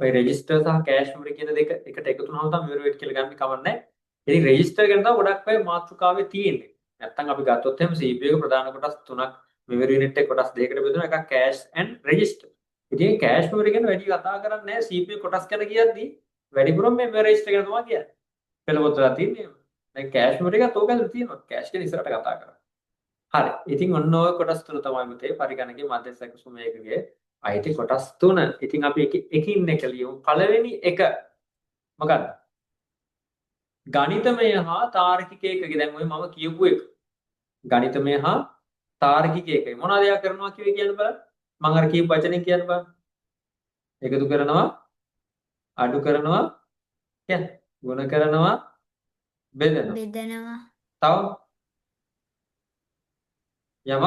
ඔය රෙජිස්ටර් සහ කෑෂ් මෙමරි කියන දෙක එකට එකතු වුණාම තමයි මෙමරි වෙයිට් කියලා ගන්න කමක් නැහැ. ඉතින් රෙජිස්ටර් ගැන තමයි ගොඩක් අය මාතෘකාවේ තියෙන්නේ. නැත්තම් අපි ගත්තොත් එහෙම CPU එක ප්‍රධාන කොටස් තුනක් මෙමරි යුනිට් එක කොටස් දෙකකට බෙදුණා. එකක් කෑෂ් and රෙජිස්ටර්. ඉතින් කෑෂ් මෙමරි ගැන වැඩි කතා කරන්නේ නැහැ. CPU කොටස් ගැන කියද්දී වැඩිපුරම මේ රෙජිස්ටර් ගැන තමයි කියන්නේ. පෙළපොතලා තියෙන්නේ. දැන් කෑෂ් මෙමරි එකත් ඕක ඇතුළේ තියෙනවා. කෑෂ් ගැන ඉස්සරහට කතා කරා. හරි. ඉතින් ඔන්න ඔය කොටස් තුන තමයි මෙතේ පරිගණකයේ මධ්‍යස්ථ සුමේකගේ අයිති කොටස් තුන. ඉතින් අපි එකින් එක ලියමු. පළවෙනි එක මොකක්ද? ගණිතමය හා තාර්කික ඒකක. දැන් ඔය මම කියපු එක. ගණිතමය හා තාර්කික ඒකක. මොනවද එයා කරනවා කියවේ කියන්න බලන්න. මම අර කියපු වචනේ කියන්න බලන්න. එකතු කරනවා, අඩු කරනවා, කියන්නේ ගුණ කරනවා, බෙදනවා. බෙදනවා. තව යමක්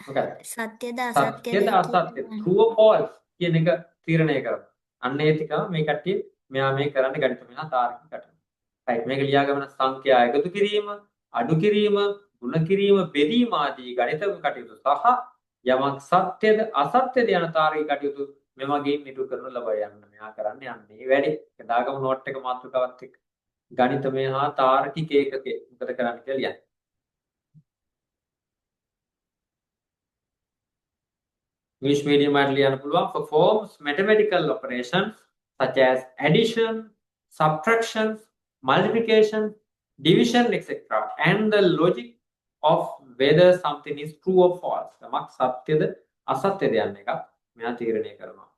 මොකක්ද? සත්‍යද සත්‍යද අසත්‍යද අසත්‍යද true or false කියන එක තීරණය කරනවා. අන්න ඒ ටික මේ කට්ටිය මෙයා මේ කරන්නේ ගණිතමය හා තාර්කික කටයුතු. right මේක ලියාගන්න සංඛ්‍යා එකතු කිරීම, අඩු කිරීම, ගුණ කිරීම, බෙදීම ආදී ගණිත කටයුතු සහ යමක් සත්‍යද අසත්‍යද යන තාර්කික කටයුතු මෙමගින් නිරූ කරනු ලබා යන්න මෙයා කරන්නේ යන්නේ වැඩි. දාගමු නෝට් එක මාතෘකාවත් එක්ක. ගණිතමය හා තාර්කික ඒකකේ මොකද කරන්නේ කියලා ලියන්න. English medium වලට ලියන්න පුළුවන් performs mathematical operations such as addition, subtraction, multiplication, division, etc. and the logic of whether something is true or false. යමක් සත්‍යද අසත්‍යද යන එක මෙයා තීරණය කරනවා.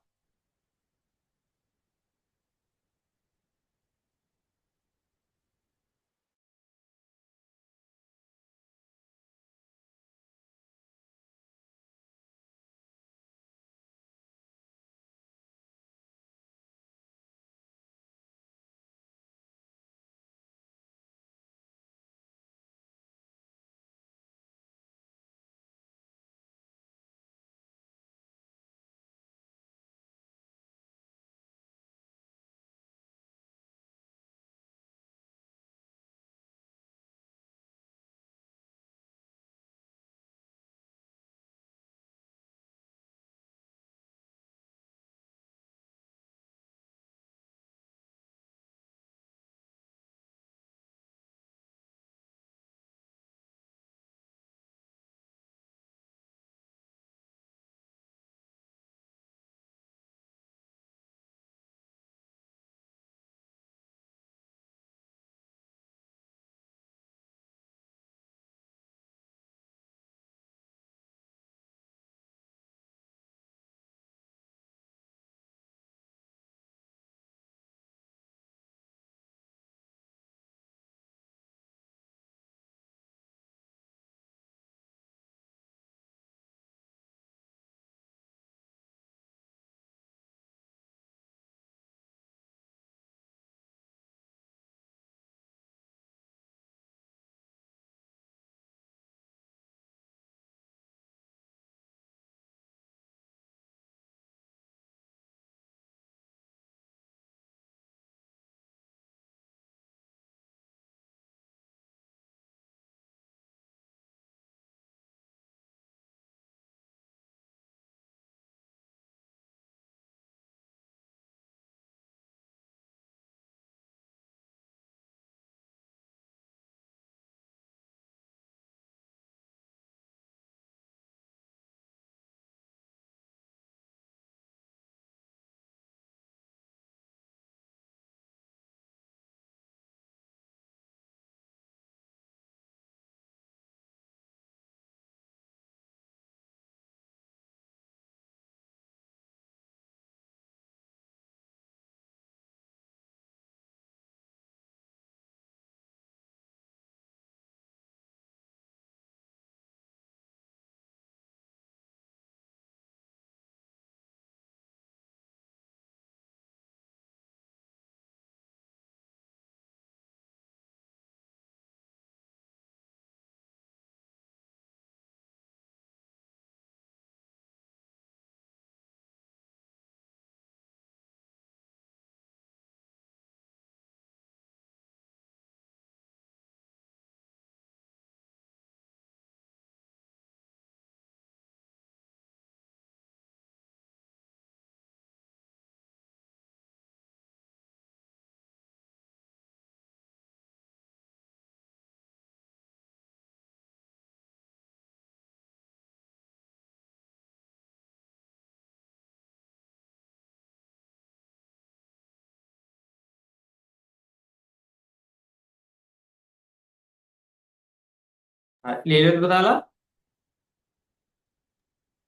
හරි ලියලුවද පුතාලා?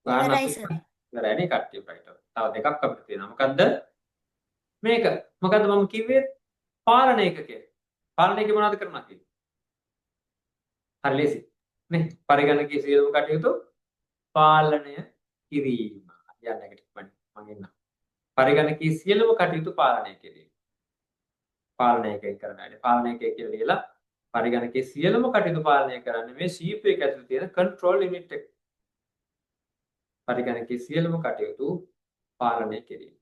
ගාන්න ඉවරයි අපේ සර්. ඉවරයිනේ කට්ටිය රයිට්. තව දෙකක් අපිට තියෙනවා. මොකද්ද? මේක. මොකද්ද මම කිව්වේ? පාලන ඒකකය. පාලන ඒකේ මොනවද කරනවා කියන්නේ? හරි ලේසි. නේ? පරිගණකයේ සියලුම කටයුතු පාලනය කිරීම. යන්න එකට මම එන්නම්. පරිගණකයේ සියලුම කටයුතු පාලනය කිරීම. පාලනයකයි කරන්නේ. පාලනයකයි කියලා ලියලා පරිගණකයේ සියලුම කටයුතු පාලනය කරන්නේ මේ CPU එක ඇතුළේ තියෙන control unit එක. පරිගණකයේ සියලුම කටයුතු පාලනය කිරීම.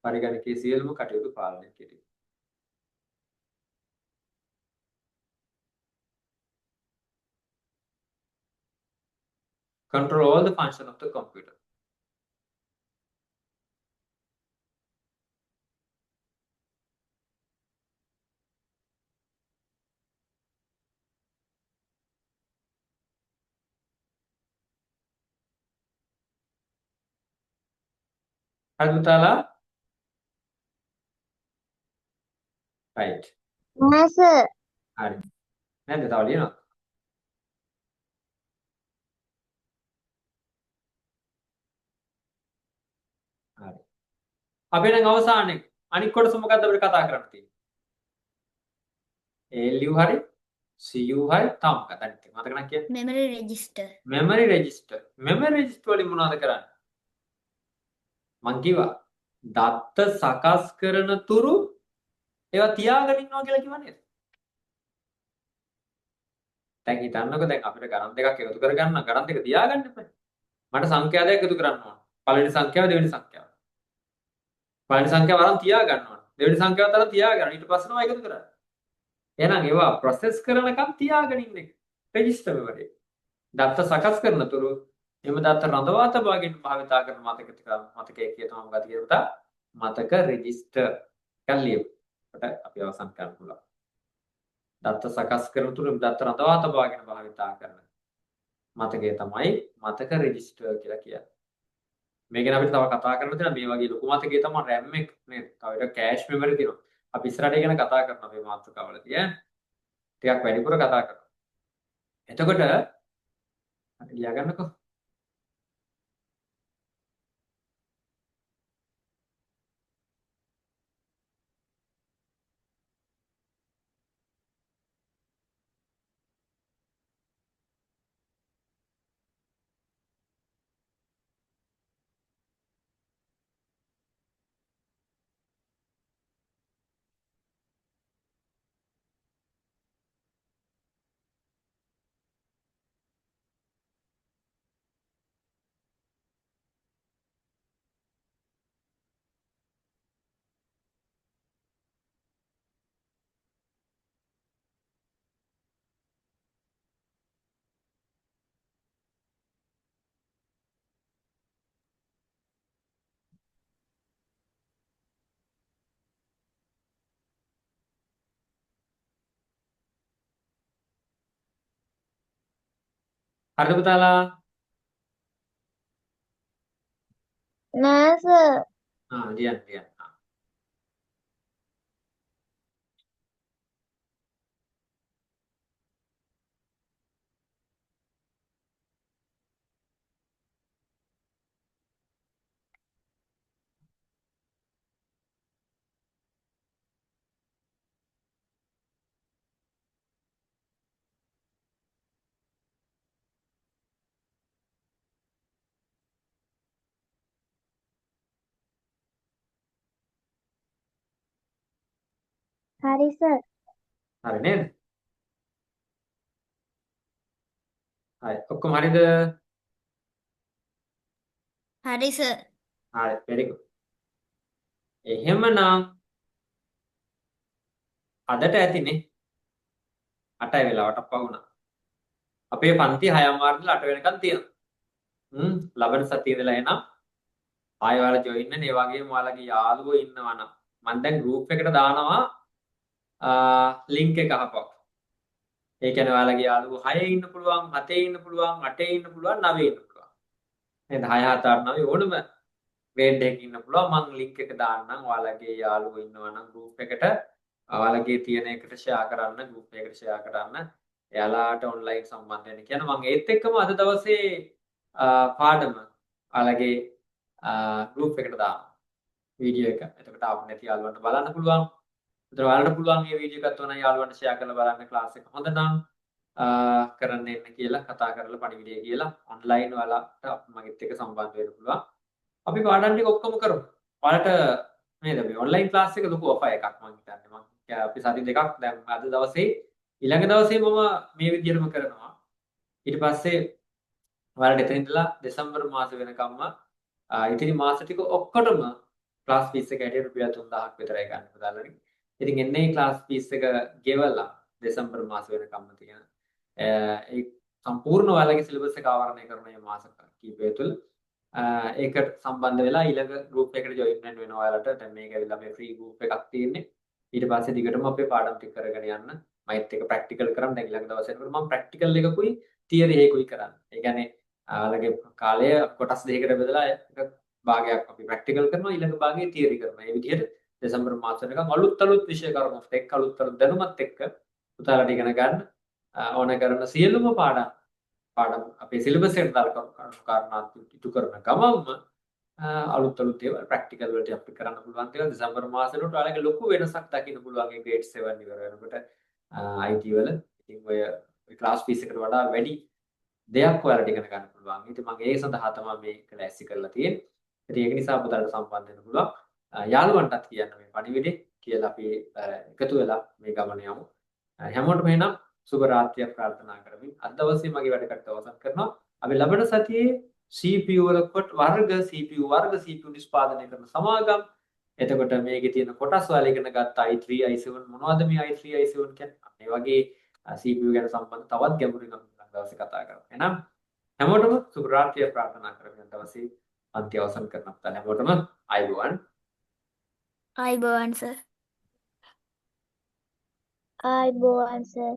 පරිගණකයේ සියලුම කටයුතු පාලනය කිරීම. Control all the function of the computer. හරි පුතාලා? right. නෑ සර්. හරි. නැද්ද තව ලියනවා? හරි. අපි නම් අවසානයේ අනිත් කොටස මොකද්ද අපිට කතා කරන්න තියෙන්නේ? ALU හරි CU හරි තව මොකක්ද අනිත් එක මතක නැහැ කියන්නේ? memory register. memory register. memory register වලින් මොනවද කරන්නේ? මං කිව්වා දත්ත සකස් කරන තුරු ඒවා තියාගෙන ඉන්නවා කියලා කිව්වා නේද? දැන් හිතන්නකෝ දැන් අපිට ගණන් දෙකක් එකතු කරගන්න ගණන් දෙක තියාගන්න එපා. මට සංඛ්‍යා දෙකක් එකතු කරන්න ඕන. පළවෙනි සංඛ්‍යාව දෙවෙනි සංඛ්‍යාව. පළවෙනි සංඛ්‍යාව අරන් තියා ගන්න ඕන. දෙවෙනි සංඛ්‍යාවත් අරන් තියා ගන්න. ඊට පස්සේ නෝ එකතු කරන්න. එහෙනම් ඒවා ප්‍රොසෙස් කරනකම් තියාගෙන ඉන්න එක. රෙජිස්ටර් වලදී. දත්ත සකස් කරන තුරු එම දත්ත රඳවා තබාගෙන භාවිතා කරන මතකයේ කියනවා මොකද කියලා මතක රෙජිස්ටර් කල්ලියු. කොට අපි අවසන් කරන්න පුළුවන්. දත්ත සකස් කරන තුරු දත්ත රඳවා තබාගෙන භාවිතා කරන මතකය තමයි මතක රෙජිස්ටර් කියලා කියන්නේ. මේක ගැන අපිට තව කතා කරන්න තියෙනවා. මේ වගේ ලොකු මතකයේ තමයි RAM එක නේද? තව එක කෑෂ් මෙමරි තියෙනවා. අපි ඉස්සරහට ගැන කතා කරනවා මේ මාතෘකාවලදී ඈ. ටිකක් වැඩිපුර කතා කරනවා. එතකොට අපි ලියා ගන්නකෝ. හරිද පුතාලා? නෑ සර්. ලියන්න. හරි සර්. හරි නේද? හරි. ඔක්කොම හරිද? හරි සර්. හරි. very good. එහෙමනම් අදට ඇතිනේ 8යි වෙලාවට පහුණා. අපේ පන්ති 6:00 8 වෙනකන් තියෙනවා. ලබන සතියේ ඉඳලා එනම් ආයෙ ඔයාලා ජොයින් වෙන්න. ඒ වගේම ඔයාලගේ යාළුවෝ ඉන්නවා නම් මම දැන් ගෲප් එකට දානවා ලින්ක් එක අහපන්. ඒ කියන්නේ ඔයාලගේ යාළුවෝ 6 ඉන්න පුළුවන්, 7 ඉන්න පුළුවන්, 8 ඉන්න පුළුවන්, 9 ඉන්න පුළුවන්. නේද? 6 7 8 9 ඕනම grade එකක ඉන්න පුළුවන්. මම link එක දාන්නම්. ඔයාලගේ යාළුවෝ ඉන්නවා නම් group එකට ඔයාලගේ තියෙන එකට share කරන්න, group එකකට share කරන්න. එයාලාට online සම්බන්ධ වෙන්න කියන මම ඒත් එක්කම අද දවසේ පාඩම ඔයාලගේ group එකට දානවා. වීඩියෝ එක. එතකොට ආපු නැති යාළුවන්ට බලන්න පුළුවන්. ඒතර ඔයාලට පුළුවන් මේ වීඩියෝ එකත් ඕන යාළුවන්ට share කරලා බලන්න ක්ලාස් එක හොඳ නම් කරන්න එන්න කියලා කතා කරලා පණිවිඩය කියලා ඔන්ලයින් ඔයාලට මගෙත් එක්ක සම්බන්ධ වෙන්න පුළුවන්. අපි පාඩම් ටික ඔක්කොම කරමු. ඔයාලට නේද මේ ඔන්ලයින් ක්ලාස් එක ලොකු ඔෆර් එකක් මම හිතන්නේ. මම අපි සති දෙකක් දැන් අද දවසේ ඊළඟ දවසේ මම මේ විදිහටම කරනවා. ඊට පස්සේ ඔයාලට එතන ඉඳලා දෙසැම්බර් මාස වෙනකම්ම ඉතිරි මාස ටික ඔක්කොටම ක්ලාස් ෆීස් එක හැටියට රුපියල් 3000ක් විතරයි ගන්න පුතාලගේ. ඉතින් එන්නේ ක්ලාස් ෆීස් එක ගෙවලා දෙසැම්බර් මාස වෙනකම්ම තියෙන ඒ සම්පූර්ණ ඔයාලගේ සිලබස් එක ආවරණය කරන මේ මාස කීපය තුළ ඒකට සම්බන්ධ වෙලා ඊළඟ group එකට join වෙන්න වෙනවා ඔයාලට. දැන් මේක ඇවිල්ලා මේ free group එකක් තියෙන්නේ. ඊට පස්සේ දිගටම අපේ පාඩම් ටික කරගෙන යන්න. මයිත් එක ප්‍රැක්ටිකල් කරන්න. දැන් ඊළඟ දවසේ එනකොට මම ප්‍රැක්ටිකල් එකකුයි තියරි එකකුයි කරන්න. ඒ කියන්නේ ඔයාලගේ කාලය කොටස් දෙකකට බෙදලා එක භාගයක් අපි ප්‍රැක්ටිකල් කරනවා ඊළඟ භාගයේ තියරි කරනවා. මේ විදිහට දෙසැම්බර් මාස වෙනකම් අලුත් විෂය කරුණුත් එක්ක අලුත් දැනුමත් එක්ක පුතාලට ඉගෙන ගන්න ඕන කරන සියලුම පාඩම් අපේ සිලබස් එකට දාලා කාරණා ඉටු කරන ගමන්ම අලුත් ඒවා ප්‍රැක්ටිකල් වලට අපි කරන්න පුළුවන් දේවල් දෙසැම්බර් මාසෙට ඔයාලගේ ලොකු වෙනසක් දකින්න පුළුවන් ඒ grade 7 ඉවර වෙනකොට IT වල ඉතින් ඔය ක්ලාස් ෆීස් එකට වඩා වැඩි දෙයක් ඔයාලට ඉගෙන ගන්න පුළුවන්. ඉතින් මම ඒ සඳහා තමයි මේක ලෑස්ති කරලා තියෙන්නේ. ඉතින් ඒක නිසා පුතාලට සම්බන්ධ වෙන්න පුළුවන්. යාළුවන්ටත් කියන්න මේ පණිවිඩේ කියලා අපි එකතු වෙලා මේ ගමන යමු. හැමෝටම එහෙනම් සුබ රාත්‍රියක් ප්‍රාර්ථනා කරමින් අද දවසේ මගේ වැඩ කටයුතු අවසන් කරනවා. අපි ලබන සතියේ CPU වල CPU වර්ග නිෂ්පාදනය කරන සමාගම්. එතකොට මේකේ තියෙන කොටස් වල ඉගෙන ගත්ත i3 i7 මොනවද මේ i3 i7 කියන්නේ? මේ වගේ CPU ගැන සම්බන්ධ තවත් ගැඹුරින් අපි දවසේ කතා කරමු. එහෙනම් හැමෝටම සුබ රාත්‍රියක් ප්‍රාර්ථනා කරමින් දවසේ අන්තිම අවසන් කරනවා. හැමෝටම අයබෝවන්. අයිබෝවන් සර්. ආයිබෝවන් සර්.